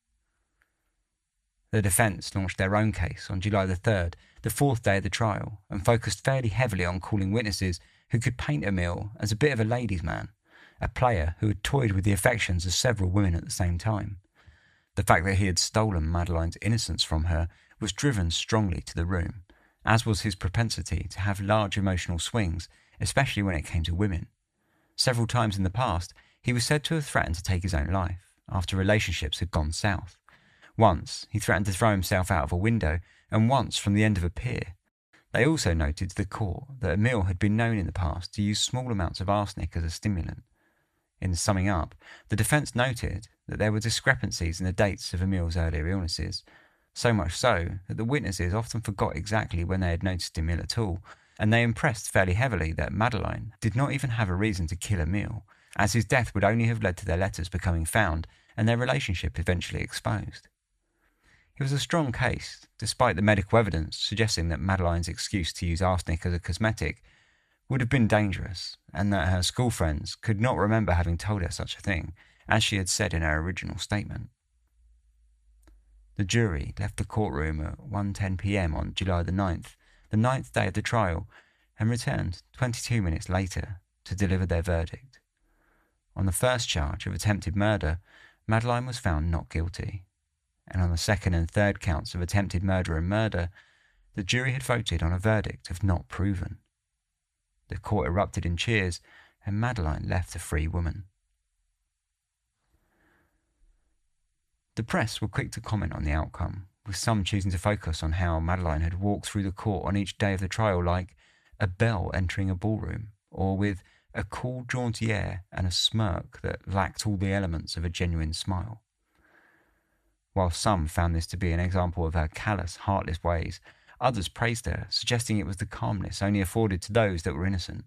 The defence launched their own case on July the 3rd, the 4th day of the trial, and focused fairly heavily on calling witnesses who could paint Emil as a bit of a ladies' man, a player who had toyed with the affections of several women at the same time. The fact that he had stolen Madeline's innocence from her was driven strongly to the room, as was his propensity to have large emotional swings, especially when it came to women. Several times in the past, he was said to have threatened to take his own life after relationships had gone south. Once, he threatened to throw himself out of a window, and once from the end of a pier. They also noted to the court that Emil had been known in the past to use small amounts of arsenic as a stimulant. In summing up, the defence noted that there were discrepancies in the dates of Emil's earlier illnesses, so much so that the witnesses often forgot exactly when they had noticed Emil at all, and they impressed fairly heavily that Madeleine did not even have a reason to kill Emil, as his death would only have led to their letters becoming found and their relationship eventually exposed. It was a strong case, despite the medical evidence suggesting that Madeleine's excuse to use arsenic as a cosmetic would have been dangerous, and that her school friends could not remember having told her such a thing, as she had said in her original statement. The jury left the courtroom at 1:10 p.m. on July the 9th, the 9th day of the trial, and returned 22 minutes later to deliver their verdict. On the first charge of attempted murder, Madeline was found not guilty, and on the second and third counts of attempted murder and murder, the jury had voted on a verdict of not proven. The court erupted in cheers, and Madeline left a free woman. The press were quick to comment on the outcome, with some choosing to focus on how Madeline had walked through the court on each day of the trial like a belle entering a ballroom, or with a cool, jaunty air and a smirk that lacked all the elements of a genuine smile. While some found this to be an example of her callous, heartless ways, others praised her, suggesting it was the calmness only afforded to those that were innocent.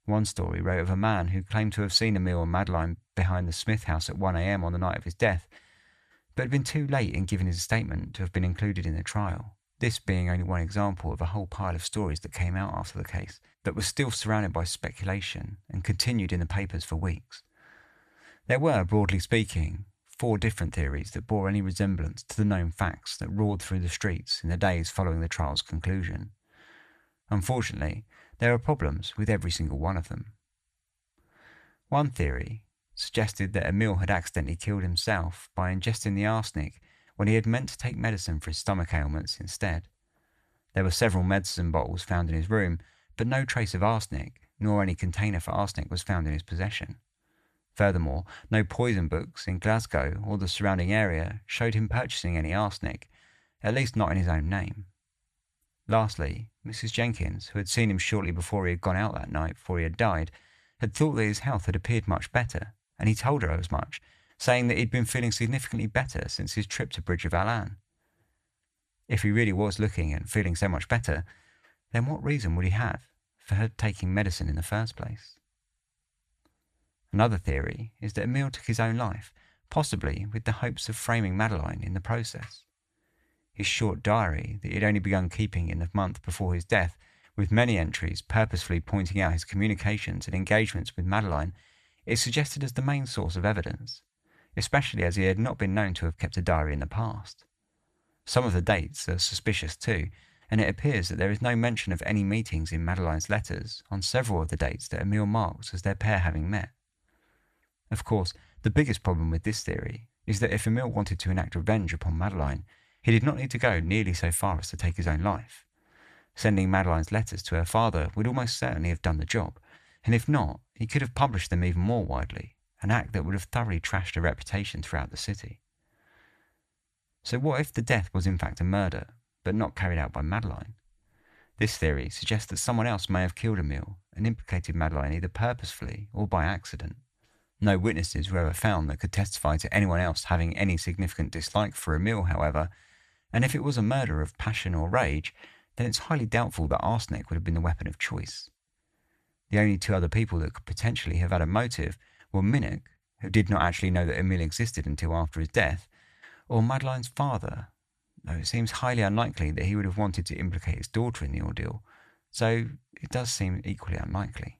One story wrote of a man who claimed to have seen Emile and Madeline behind the Smith house at 1 a.m. on the night of his death, but had been too late in giving his statement to have been included in the trial, this being only one example of a whole pile of stories that came out after the case that was still surrounded by speculation and continued in the papers for weeks. There were, broadly speaking, 4 different theories that bore any resemblance to the known facts that roared through the streets in the days following the trial's conclusion. Unfortunately, there are problems with every single one of them. One theory suggested that Emile had accidentally killed himself by ingesting the arsenic when he had meant to take medicine for his stomach ailments instead. There were several medicine bottles found in his room, but no trace of arsenic, nor any container for arsenic was found in his possession. Furthermore, no poison books in Glasgow or the surrounding area showed him purchasing any arsenic, at least not in his own name. Lastly, Mrs. Jenkins, who had seen him shortly before he had gone out that night before he had died, had thought that his health had appeared much better, and he told her as much, saying that he'd been feeling significantly better since his trip to Bridge of Allan. If he really was looking and feeling so much better, then what reason would he have for her taking medicine in the first place? Another theory is that Emile took his own life, possibly with the hopes of framing Madeleine in the process. His short diary that he had only begun keeping in the month before his death, with many entries purposefully pointing out his communications and engagements with Madeleine, is suggested as the main source of evidence, especially as he had not been known to have kept a diary in the past. Some of the dates are suspicious too, and it appears that there is no mention of any meetings in Madeleine's letters on several of the dates that Emile marks as their pair having met. Of course, the biggest problem with this theory is that if Emile wanted to enact revenge upon Madeleine, he did not need to go nearly so far as to take his own life. Sending Madeleine's letters to her father would almost certainly have done the job, and if not, he could have published them even more widely, an act that would have thoroughly trashed her reputation throughout the city. So what if the death was in fact a murder, but not carried out by Madeleine? This theory suggests that someone else may have killed Emile and implicated Madeleine either purposefully or by accident. No witnesses were ever found that could testify to anyone else having any significant dislike for Emile, however, and if it was a murder of passion or rage, then it's highly doubtful that arsenic would have been the weapon of choice. The only 2 other people that could potentially have had a motive were Minnock, who did not actually know that Emile existed until after his death, or Madeleine's father, though it seems highly unlikely that he would have wanted to implicate his daughter in the ordeal, so it does seem equally unlikely.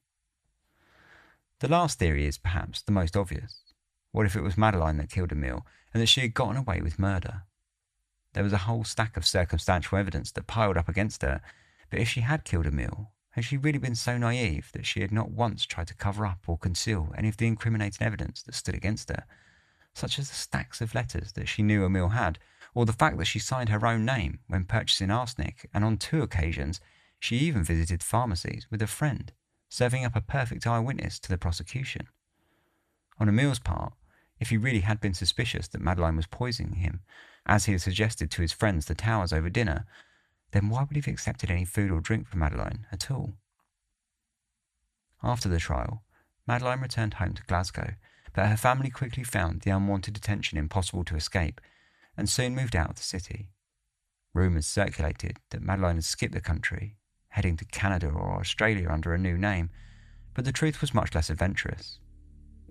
The last theory is perhaps the most obvious. What if it was Madeleine that killed Emile, and that she had gotten away with murder? There was a whole stack of circumstantial evidence that piled up against her, but if she had killed Emile, had she really been so naive that she had not once tried to cover up or conceal any of the incriminating evidence that stood against her, such as the stacks of letters that she knew Emile had, or the fact that she signed her own name when purchasing arsenic, and on 2 occasions she even visited pharmacies with a friend, serving up a perfect eyewitness to the prosecution? On Emile's part, if he really had been suspicious that Madeleine was poisoning him, as he had suggested to his friends the Towers over dinner, then why would he have accepted any food or drink from Madeleine at all? After the trial, Madeleine returned home to Glasgow, but her family quickly found the unwanted attention impossible to escape, and soon moved out of the city. Rumours circulated that Madeleine had skipped the country, heading to Canada or Australia under a new name, but the truth was much less adventurous.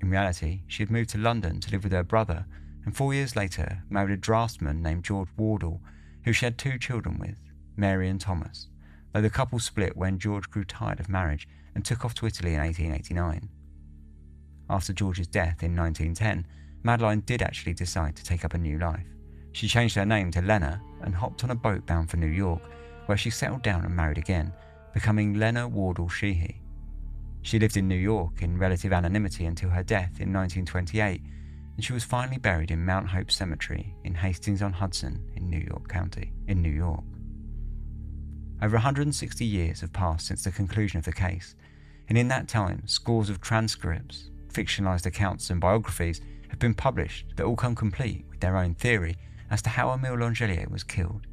In reality, she had moved to London to live with her brother, and 4 years later married a draftsman named George Wardle, who she had 2 children with, Mary and Thomas, though the couple split when George grew tired of marriage and took off to Italy in 1889. After George's death in 1910, Madeleine did actually decide to take up a new life. She changed her name to Lena and hopped on a boat bound for New York, where she settled down and married again, becoming Lena Wardle Sheehy. She lived in New York in relative anonymity until her death in 1928, and she was finally buried in Mount Hope Cemetery in Hastings-on-Hudson in New York County, in New York. Over 160 years have passed since the conclusion of the case, and in that time, scores of transcripts, fictionalised accounts and biographies have been published that all come complete with their own theory as to how Émile Langelier was killed.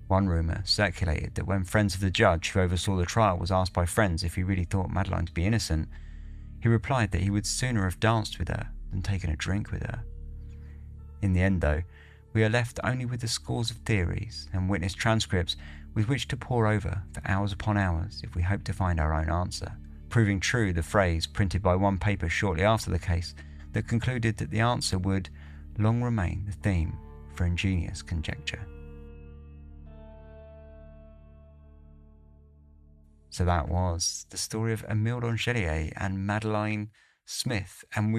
One rumour circulated that when friends of the judge who oversaw the trial was asked by friends if he really thought Madeleine to be innocent, he replied that he would sooner have danced with her than taken a drink with her. In the end, though, we are left only with the scores of theories and witness transcripts with which to pore over for hours upon hours if we hope to find our own answer, proving true the phrase printed by one paper shortly after the case that concluded that the answer would long remain the theme for ingenious conjecture. So that was the story of Émile Langelier and Madeleine Smith, and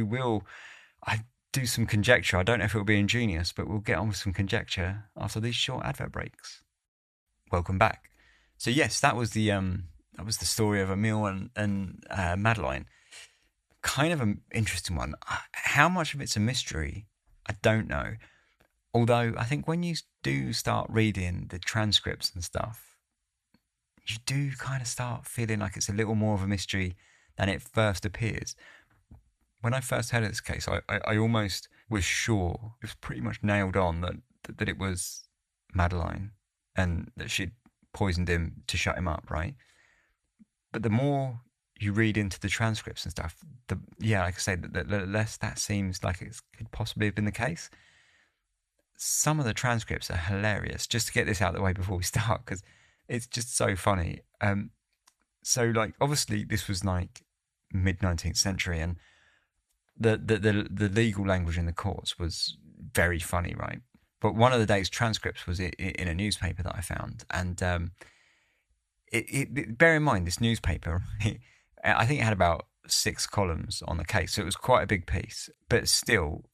I do some conjecture. I don't know if it will be ingenious, but we'll get on with some conjecture after these short advert breaks. Welcome back. So yes, that was the story of Émile and Madeleine. Kind of an interesting one. How much of it's a mystery, I don't know. Although I think when you do start reading the transcripts and stuff, you do kind of start feeling like it's a little more of a mystery than it first appears. When I first heard of this case, I almost was sure, it was pretty much nailed on that it was Madeleine and that she'd poisoned him to shut him up, right? But the more you read into the transcripts and stuff, like I say, the less that seems like it could possibly have been the case. Some of the transcripts are hilarious, just to get this out of the way before we start, because it's just so funny. So, like, obviously this was like mid-19th century, and the legal language in the courts was very funny, right? But one of the day's transcripts was in a newspaper that I found, and bear in mind this newspaper, right? I think it had about 6 columns on the case, so it was quite a big piece. But still,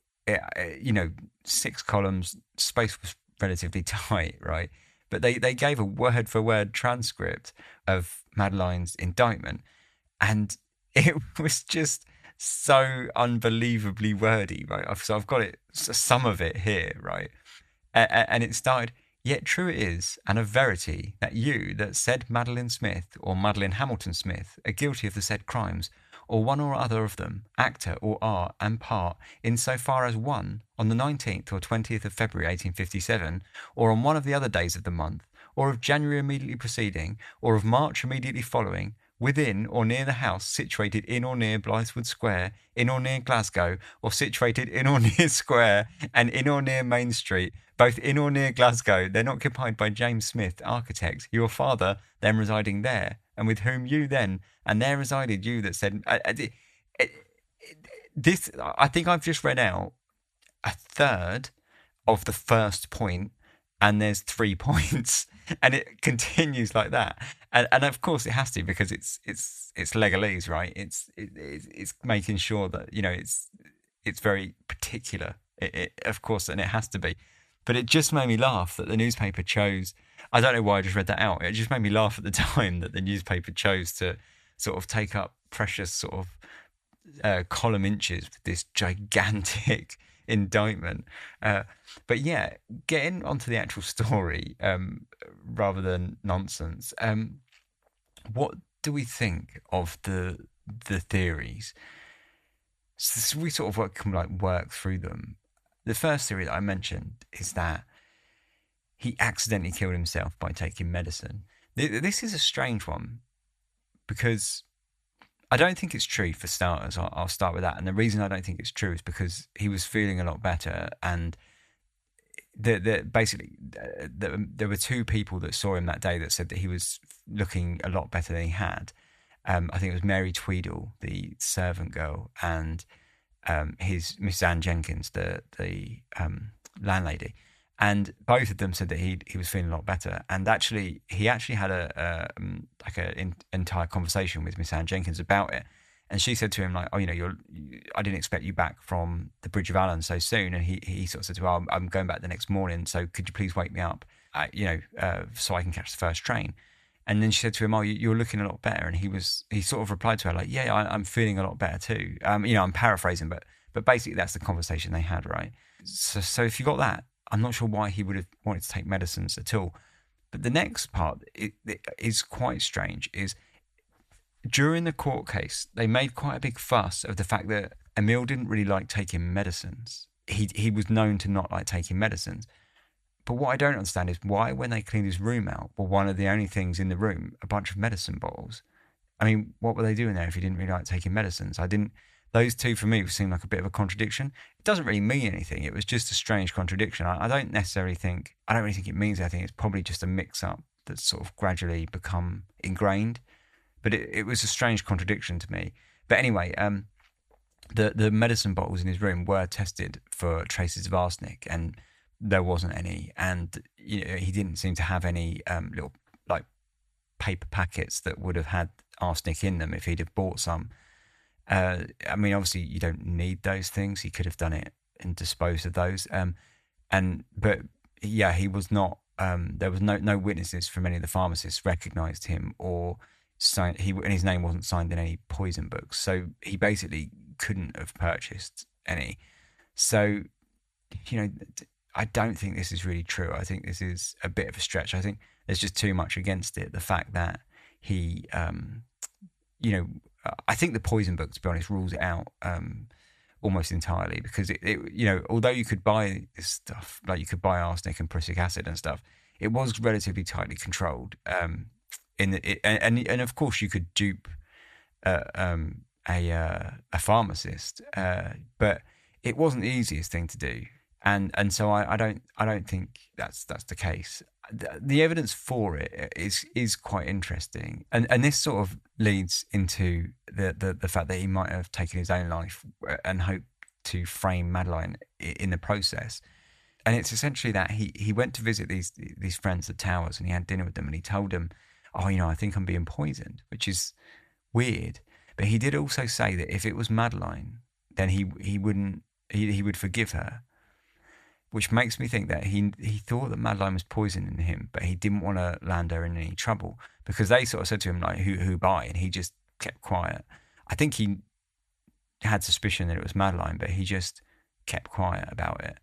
6 columns, space was relatively tight, right? But they gave a word-for-word transcript of Madeleine's indictment, and it was just so unbelievably wordy, right? So I've got some of it here, right? And it started, "Yet true it is, and of verity, that you that said Madeleine Smith or Madeleine Hamilton Smith are guilty of the said crimes, or one or other of them, actor or art and part, in so far as one, on the 19th or 20th of February 1857, or on one of the other days of the month, or of January immediately preceding, or of March immediately following, within or near the house situated in or near Blythwood Square, in or near Glasgow, or situated in or near Square, and in or near Main Street, both in or near Glasgow, then occupied by James Smith, architect, your father, then residing there, and with whom you then, and there resided you that said..." This, I think I've just read out a third of the first point, and there's 3 points, and it continues like that. And of course it has to, because it's legalese, right? It's making sure that, it's very particular, of course, and it has to be. But it just made me laugh that the newspaper chose, I don't know why I just read that out, it just made me laugh at the time that the newspaper chose to sort of take up precious sort of column inches with this gigantic indictment. But yeah, getting onto the actual story rather than nonsense, what do we think of the theories? So we sort of work through them. The first theory that I mentioned is that he accidentally killed himself by taking medicine. This is a strange one, because I don't think it's true, for starters. I'll start with that. And the reason I don't think it's true is because he was feeling a lot better, and basically there were 2 people that saw him that day that said that he was looking a lot better than he had. I think it was Mary Tweedle, the servant girl, and his Miss Anne Jenkins, the landlady, and both of them said that he was feeling a lot better. And he actually had an entire conversation with Miss Anne Jenkins about it, and she said to him, like, "Oh, I didn't expect you back from the Bridge of Allan so soon." And he sort of said to her, "I'm going back the next morning, so could you please wake me up so I can catch the first train. And then she said to him, "Oh, you're looking a lot better." And he sort of replied to her like, "Yeah, I'm feeling a lot better too." I'm paraphrasing, but basically that's the conversation they had, right? So if you got that, I'm not sure why he would have wanted to take medicines at all. But the next part it is quite strange. Is during the court case, they made quite a big fuss of the fact that Emile didn't really like taking medicines. He was known to not like taking medicines. But what I don't understand is why, when they cleaned his room out, were one of the only things in the room a bunch of medicine bottles. I mean, what were they doing there if he didn't really like taking medicines? Those two for me seem like a bit of a contradiction. It doesn't really mean anything. It was just a strange contradiction. I don't really think it means anything. It's probably just a mix-up that's sort of gradually become ingrained. But it was a strange contradiction to me. But anyway, the medicine bottles in his room were tested for traces of arsenic, and there wasn't any. And he didn't seem to have any little like paper packets that would have had arsenic in them if he'd have bought some. I mean, obviously you don't need those things. He could have done it and disposed of those. But yeah, he was not. There was no witnesses from any of the pharmacists recognised him or signed. And his name wasn't signed in any poison books, so he basically couldn't have purchased any. So, I don't think this is really true. I think this is a bit of a stretch. I think there's just too much against it. The fact that he, I think the poison book, to be honest, rules it out almost entirely, because although you could buy this stuff, like you could buy arsenic and prussic acid and stuff, it was relatively tightly controlled. And of course you could dupe a pharmacist, but it wasn't the easiest thing to do. And so I don't think that's the case. The evidence for it is quite interesting, and this sort of leads into the fact that he might have taken his own life and hoped to frame Madeleine in the process. And it's essentially that he went to visit these friends at Towers, and he had dinner with them, and he told them, "Oh, I think I'm being poisoned," which is weird. But he did also say that if it was Madeleine, then he would forgive her. Which makes me think that he thought that Madeline was poisoning him, but he didn't want to land her in any trouble, because they sort of said to him, like, who by? And he just kept quiet. I think he had suspicion that it was Madeline, but he just kept quiet about it.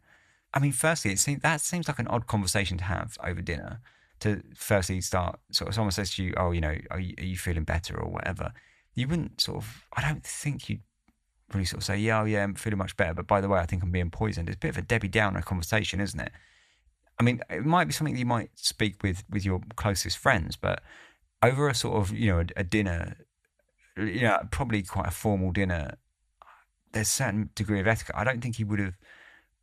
I mean, firstly, that seems like an odd conversation to have over dinner, to firstly start, sort of, someone says to you, "Oh, are you feeling better?" or whatever. You wouldn't sort of, I don't think you'd really sort of say, yeah, I'm feeling much better, but by the way, I think I'm being poisoned. It's a bit of a Debbie Downer conversation, isn't it? I mean, it might be something you might speak with your closest friends, but over a sort of, a dinner, probably quite a formal dinner, there's a certain degree of etiquette. I don't think he would have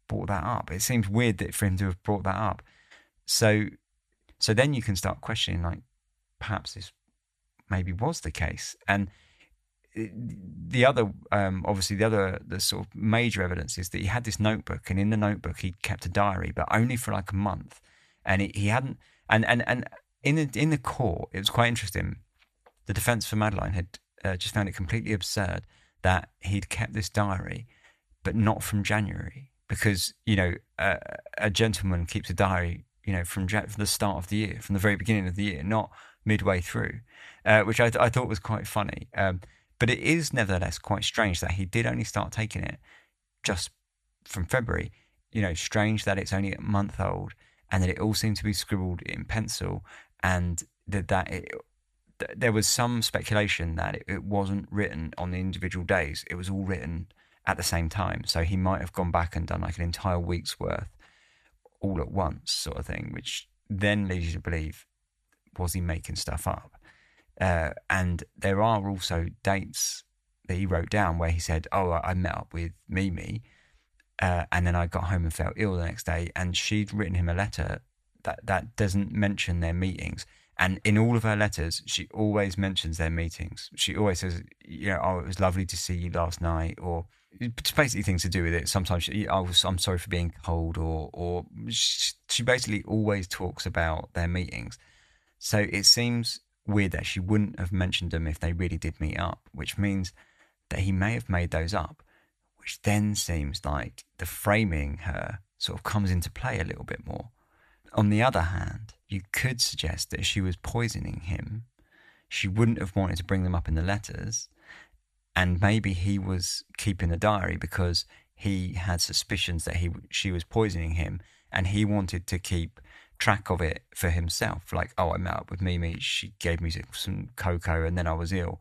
brought that up. It seems weird for him to have brought that up. So then you can start questioning, like, perhaps this maybe was the case. And the other, the sort of major evidence is that he had this notebook, and in the notebook he kept a diary, but only for like a month, and he hadn't. And in the court, it was quite interesting. The defence for Madeleine had just found it completely absurd that he'd kept this diary, but not from January, because a gentleman keeps a diary, from the start of the year, from the very beginning of the year, not midway through, which I thought was quite funny. But it is nevertheless quite strange that he did only start taking it just from February. Strange that it's only a month old, and that it all seemed to be scribbled in pencil, and there was some speculation that it wasn't written on the individual days. It was all written at the same time. So he might have gone back and done like an entire week's worth all at once, sort of thing, which then leads you to believe, was he making stuff up? And there are also dates that he wrote down where he said, "Oh, I met up with Mimi, and then I got home and felt ill the next day," and she'd written him a letter that doesn't mention their meetings. And in all of her letters, she always mentions their meetings. She always says, "Oh, it was lovely to see you last night," or just basically things to do with it. Sometimes I'm sorry for being cold, or she basically always talks about their meetings. So it seems weird that she wouldn't have mentioned them if they really did meet up, which means that he may have made those up, which then seems like the framing her sort of comes into play a little bit more. on the other hand, you could suggest that if she was poisoning him, she wouldn't have wanted to bring them up in the letters, and maybe he was keeping the diary because he had suspicions that she was poisoning him, and he wanted to keep track of it for himself. Like, oh, I met up with Mimi, she gave me some cocoa, and then I was ill.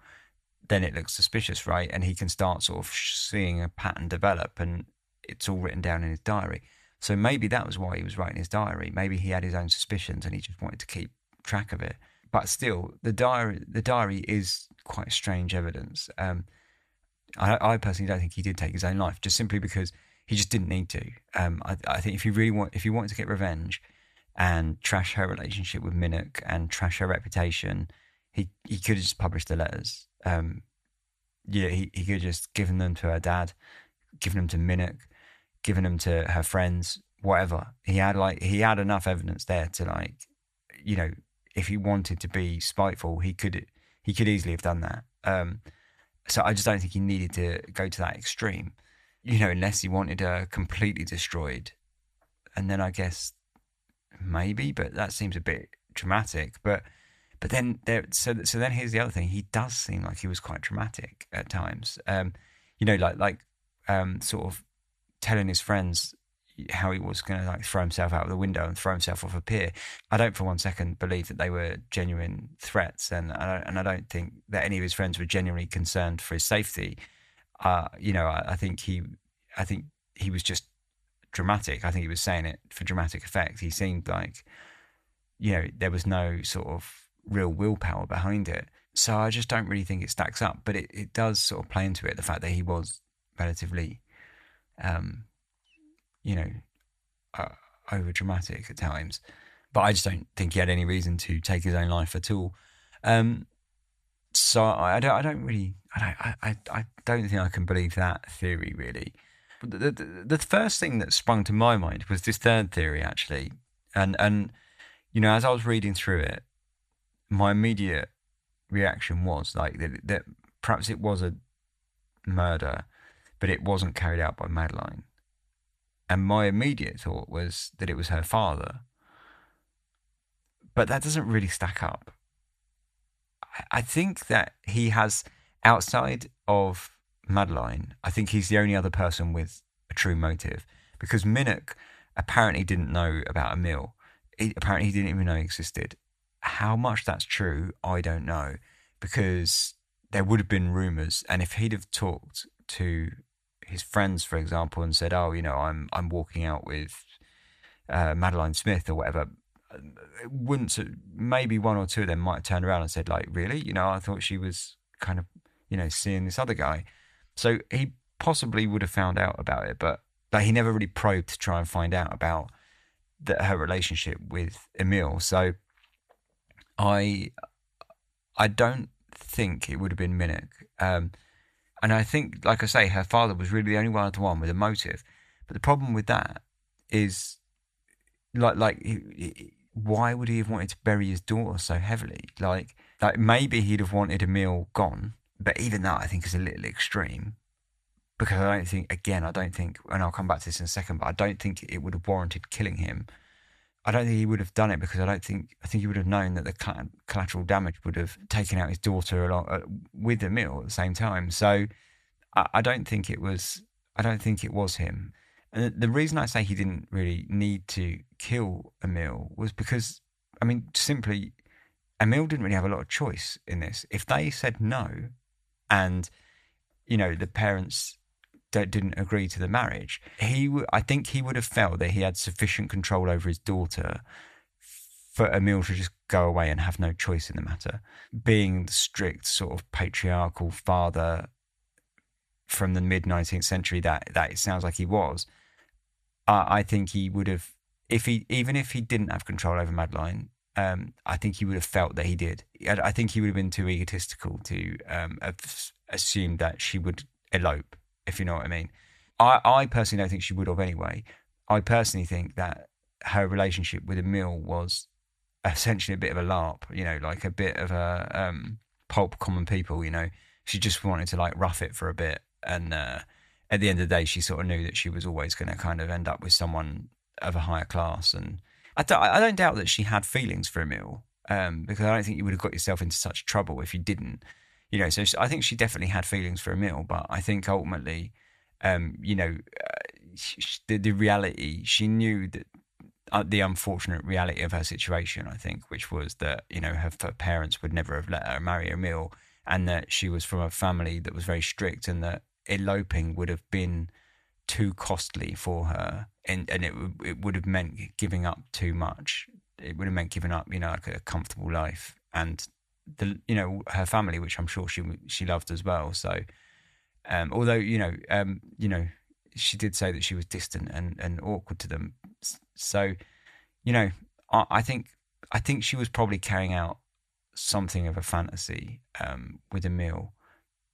Then it looks suspicious, right? And he can start sort of seeing a pattern develop, and it's all written down in his diary. So maybe that was why he was writing his diary. Maybe he had his own suspicions and he just wanted to keep track of it. But still, the diary is quite strange evidence. I personally don't think he did take his own life, just simply because he just didn't need to. I think if he wanted to get revenge and trash her relationship with Minnock and trash her reputation, he could have just published the letters. He could have just given them to her dad, given them to Minnock, given them to her friends, whatever. He had enough evidence there to, if he wanted to be spiteful, he could easily have done that. So I just don't think he needed to go to that extreme, unless he wanted her completely destroyed. And then I guess maybe, but that seems a bit dramatic. But then so then here's the other thing. He does seem like he was quite dramatic at times. Sort of telling his friends how he was going to throw himself out of the window and throw himself off a pier. I don't for one second believe that they were genuine threats, and I don't think that any of his friends were genuinely concerned for his safety. I think he was just dramatic. I think he was saying it for dramatic effect. He seemed like, there was no sort of real willpower behind it. So I just don't really think it stacks up. But it does sort of play into it, the fact that he was relatively over dramatic at times, but I just don't think he had any reason to take his own life at all. So I don't think I can believe that theory really. But the first thing that sprung to my mind was this third theory actually, and as I was reading through it, my immediate reaction was that perhaps it was a murder, but it wasn't carried out by Madeline. And my immediate thought was that it was her father. But that doesn't really stack up. I think that he has, outside of Madeleine, I think he's the only other person with a true motive. Because Minnock apparently didn't know about Emile. Apparently he didn't even know he existed. How much that's true, I don't know. Because there would have been rumours. And if he'd have talked to his friends, for example, and said, "Oh, I'm walking out with Madeline Smith or whatever," it wouldn't. Maybe one or two of them might have turned around and said, "Really? I thought she was kind of, seeing this other guy." So he possibly would have found out about it, but he never really probed to try and find out about her relationship with Emile. So I don't think it would have been Minnock. And I think, like I say, her father was really the only one with a motive. But the problem with that is, why would he have wanted to bury his daughter so heavily? Like maybe he'd have wanted Emile gone, but even that I think is a little extreme. Because I don't think, and I'll come back to this in a second, but I don't think it would have warranted killing him. I don't think he would have done it because I think he would have known that the collateral damage would have taken out his daughter along with Emile at the same time. So I don't think it was him. And the reason I say he didn't really need to kill Emile was because, simply, Emile didn't really have a lot of choice in this. If they said no, and the parents didn't agree to the marriage, I think he would have felt that he had sufficient control over his daughter for Emile to just go away and have no choice in the matter. Being the strict sort of patriarchal father from the mid-19th century that it sounds like he was, I think he would have, even if he didn't have control over Madeline, I think he would have felt that he did. I think he would have been too egotistical to assume that she would elope, if you know what I mean. I personally don't think she would have anyway. I personally think that her relationship with Emile was essentially a bit of a LARP, like a bit of a pulp common people, She just wanted to rough it for a bit. And at the end of the day, she sort of knew that she was always going to kind of end up with someone of a higher class. And I don't doubt that she had feelings for Emil, because I don't think you would have got yourself into such trouble if you didn't. So I think she definitely had feelings for Emil, but I think ultimately, the reality, she knew that the unfortunate reality of her situation, I think, which was that, her parents would never have let her marry Emil, and that she was from a family that was very strict, and that eloping would have been too costly for her, and it would have meant giving up too much. It would have meant giving up, like a comfortable life, and her family, which I'm sure she loved as well. So, although she did say that she was distant and awkward to them. So, I think she was probably carrying out something of a fantasy with Emil.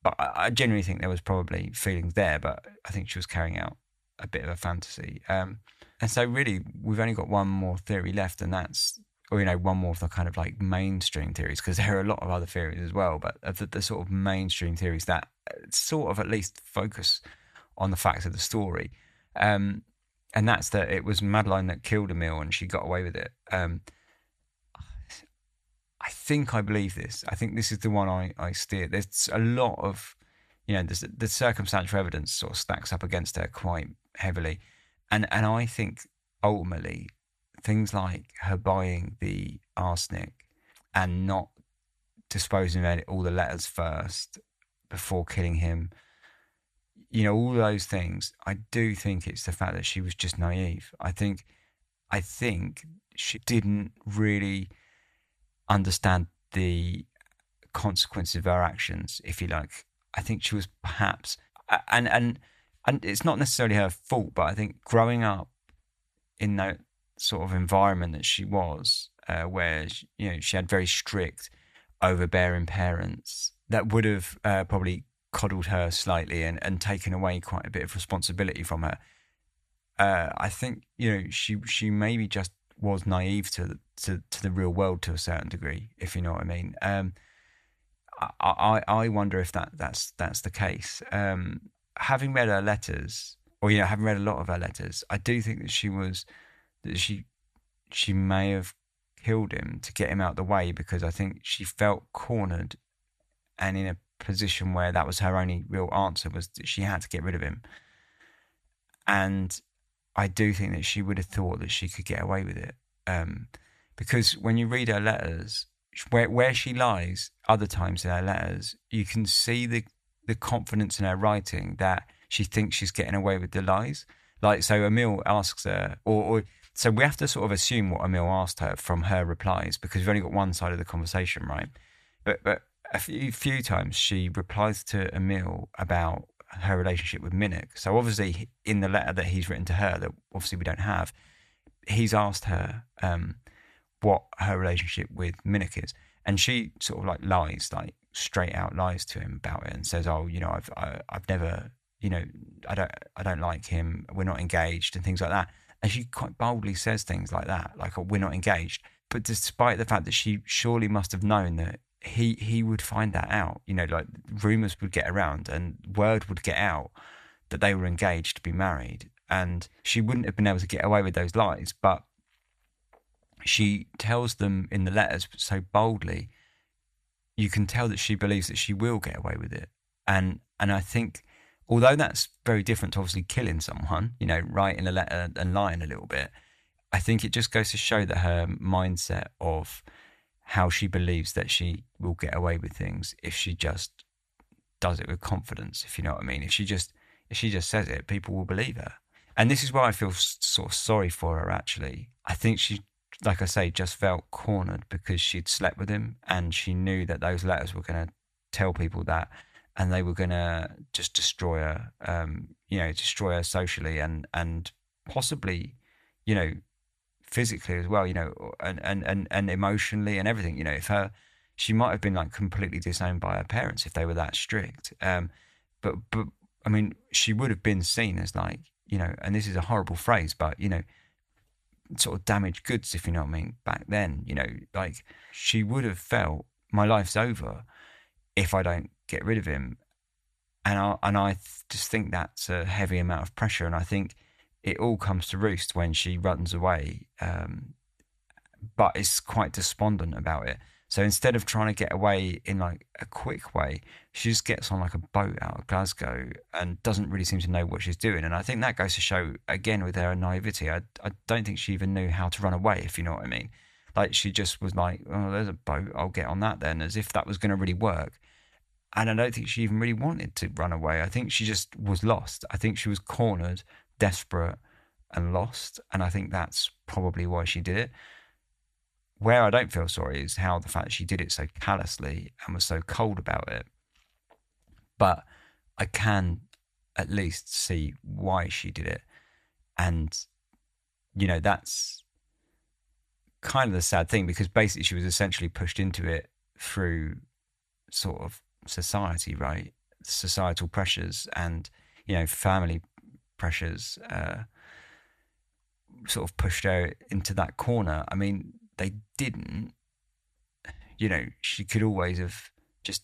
But I genuinely think there was probably feelings there, but I think she was carrying out a bit of a fantasy. And so really, we've only got one more theory left, and that's, one more of the kind of like mainstream theories, because there are a lot of other theories as well, but of the sort of mainstream theories that sort of at least focus on the facts of the story. And that's that it was Madeline that killed Emil and she got away with it. I think I believe this. I think this is the one I steer. There's a lot of, the circumstantial evidence sort of stacks up against her quite heavily. And I think ultimately things like her buying the arsenic and not disposing of all the letters first before killing him, all those things, I do think it's the fact that she was just naive. I think she didn't really understand the consequences of her actions, if you like. I think she was perhaps, and it's not necessarily her fault, but I think growing up in that sort of environment that she was, where she had very strict, overbearing parents that would have probably coddled her slightly and taken away quite a bit of responsibility from her. I think she maybe just was naive to the real world to a certain degree, if you know what I mean. I wonder if that's the case. Having read her letters, or having read a lot of her letters, I do think that she may have killed him to get him out of the way, because I think she felt cornered and in a position where that was her only real answer, was that she had to get rid of him. And I do think that she would have thought that she could get away with it, because when you read her letters, where she lies other times in her letters, you can see the confidence in her writing that she thinks she's getting away with the lies. Like, so Emil asks her, or so we have to sort of assume what Emil asked her from her replies, because we've only got one side of the conversation, right? But a few times she replies to Emil about her relationship with Minnick. So obviously in the letter that he's written to her, that obviously we don't have, he's asked her what her relationship with Minnick is, and she sort of like lies, like straight out lies to him about it, and says, "Oh, I've never, I don't like him. We're not engaged," and things like that. And she quite boldly says things like that, like, "Oh, we're not engaged." But despite the fact that she surely must have known that he would find that out, like rumors would get around and word would get out that they were engaged to be married, and she wouldn't have been able to get away with those lies. But she tells them in the letters so boldly, you can tell that she believes that she will get away with it. And I think, although that's very different to obviously killing someone, writing a letter and lying a little bit, I think it just goes to show that her mindset of how she believes that she will get away with things if she just does it with confidence, if you know what I mean. If she just says it, people will believe her. And this is why I feel sort of sorry for her, actually. I think she, like I say, just felt cornered because she'd slept with him, and she knew that those letters were going to tell people that, and they were going to just destroy her, destroy her socially and possibly, physically as well, and emotionally and everything. She might have been like completely disowned by her parents if they were that strict. But I mean, she would have been seen as like, and this is a horrible phrase, but sort of damaged goods, if you know what I mean. Back then, like she would have felt, my life's over if I don't get rid of him. And I just think that's a heavy amount of pressure. And I think it all comes to roost when she runs away but is quite despondent about it. So instead of trying to get away in like a quick way, she just gets on like a boat out of Glasgow and doesn't really seem to know what she's doing. And I think that goes to show, again, with her naivety, I don't think she even knew how to run away, if you know what I mean. Like, she just was like, oh, there's a boat, I'll get on that then, as if that was going to really work. And I don't think she even really wanted to run away. I think she just was lost. I think she was cornered, desperate, and lost. And I think that's probably why she did it. Where I don't feel sorry is how the fact that she did it so callously and was so cold about it. But I can at least see why she did it. And, you know, that's kind of the sad thing, because basically she was essentially pushed into it through sort of society, right? Societal pressures and, you know, family pressures sort of pushed her into that corner. I mean, they didn't, you know, she could always have just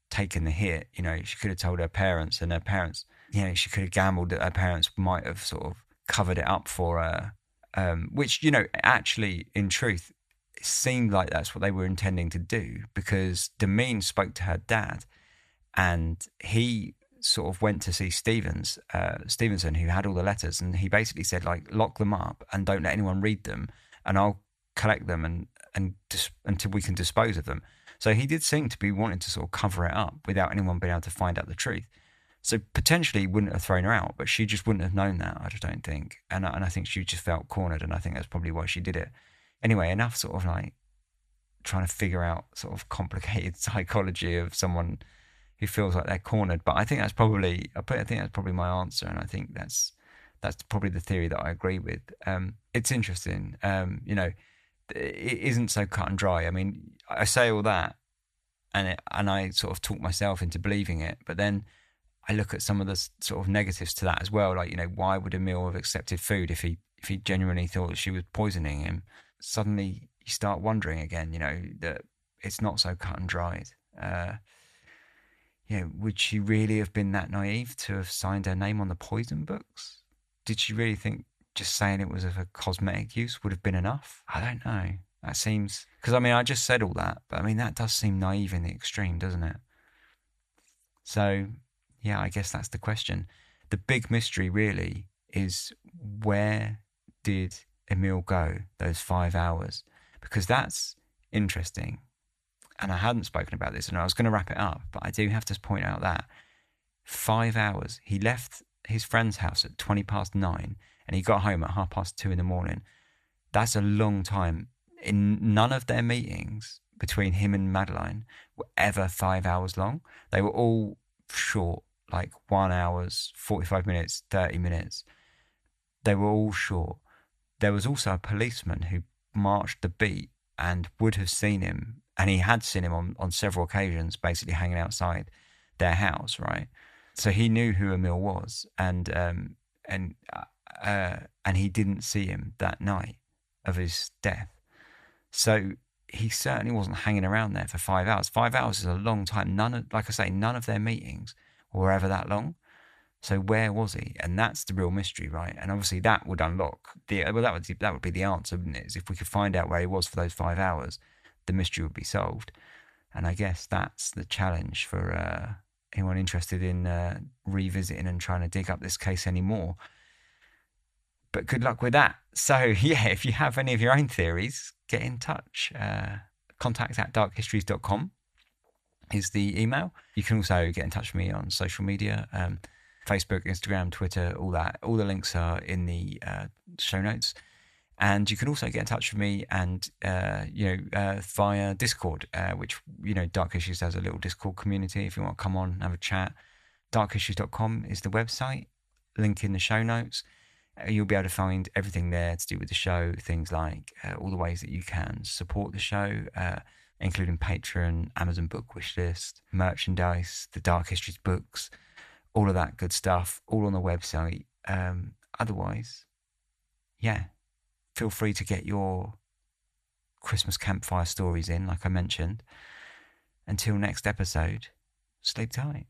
taken the hit. You know, she could have told her parents, and her parents, you know, she could have gambled that her parents might have sort of covered it up for her, which, you know, actually, in truth, it seemed like that's what they were intending to do, because Demeen spoke to her dad, and he sort of went to see Stevenson, who had all the letters, and he basically said, like, lock them up and don't let anyone read them, and I'll collect them and until we can dispose of them. So he did seem to be wanting to sort of cover it up without anyone being able to find out the truth. So potentially he wouldn't have thrown her out, but she just wouldn't have known that, I just don't think. And I think she just felt cornered, and I think that's probably why she did it. Anyway, enough sort of like trying to figure out sort of complicated psychology of someone who feels like they're cornered. But I think that's probably my answer, and I think that's probably the theory that I agree with. It's interesting. You know, it isn't so cut and dry. I mean, I say all that, and I sort of talk myself into believing it, but then I look at some of the sort of negatives to that as well. Like, you know, why would Emil have accepted food if he genuinely thought that she was poisoning him? Suddenly you start wondering again, you know, that it's not so cut and dried. You know, would she really have been that naive to have signed her name on the poison books? Did she really think just saying it was of a cosmetic use would have been enough? I don't know. That seems... Because, I mean, I just said all that, but, I mean, that does seem naive in the extreme, doesn't it? So, yeah, I guess that's the question. The big mystery, really, is where did Emil go those 5 hours? Because that's interesting. And I hadn't spoken about this, and I was going to wrap it up, but I do have to point out that 5 hours. He left his friend's house at 9:20, and he got home at 2:30 in the morning. That's a long time. In none of their meetings between him and Madeline were ever 5 hours long. They were all short, like 1 hour, 45 minutes, 30 minutes. They were all short. There was also a policeman who marched the beat and would have seen him, and he had seen him on several occasions, basically hanging outside their house, right? So he knew who Emil was, and he didn't see him that night of his death. So he certainly wasn't hanging around there for 5 hours. 5 hours is a long time. None of their meetings were ever that long. So where was he? And that's the real mystery, right? And obviously that would unlock that would be the answer, wouldn't it? Is if we could find out where he was for those 5 hours, the mystery would be solved. And I guess that's the challenge for anyone interested in revisiting and trying to dig up this case anymore. But good luck with that. So, yeah, if you have any of your own theories, get in touch. contact@darkhistories.com is the email. You can also get in touch with me on social media, Facebook, Instagram, Twitter, all that. All the links are in the show notes. And you can also get in touch with me and, via Discord, which, you know, Dark Histories has a little Discord community if you want to come on and have a chat. darkhistories.com is the website, link in the show notes. You'll be able to find everything there to do with the show, things like all the ways that you can support the show, including Patreon, Amazon book wishlist, merchandise, the Dark Histories books, all of that good stuff, all on the website. Otherwise, yeah, feel free to get your Christmas campfire stories in, like I mentioned. Until next episode, sleep tight.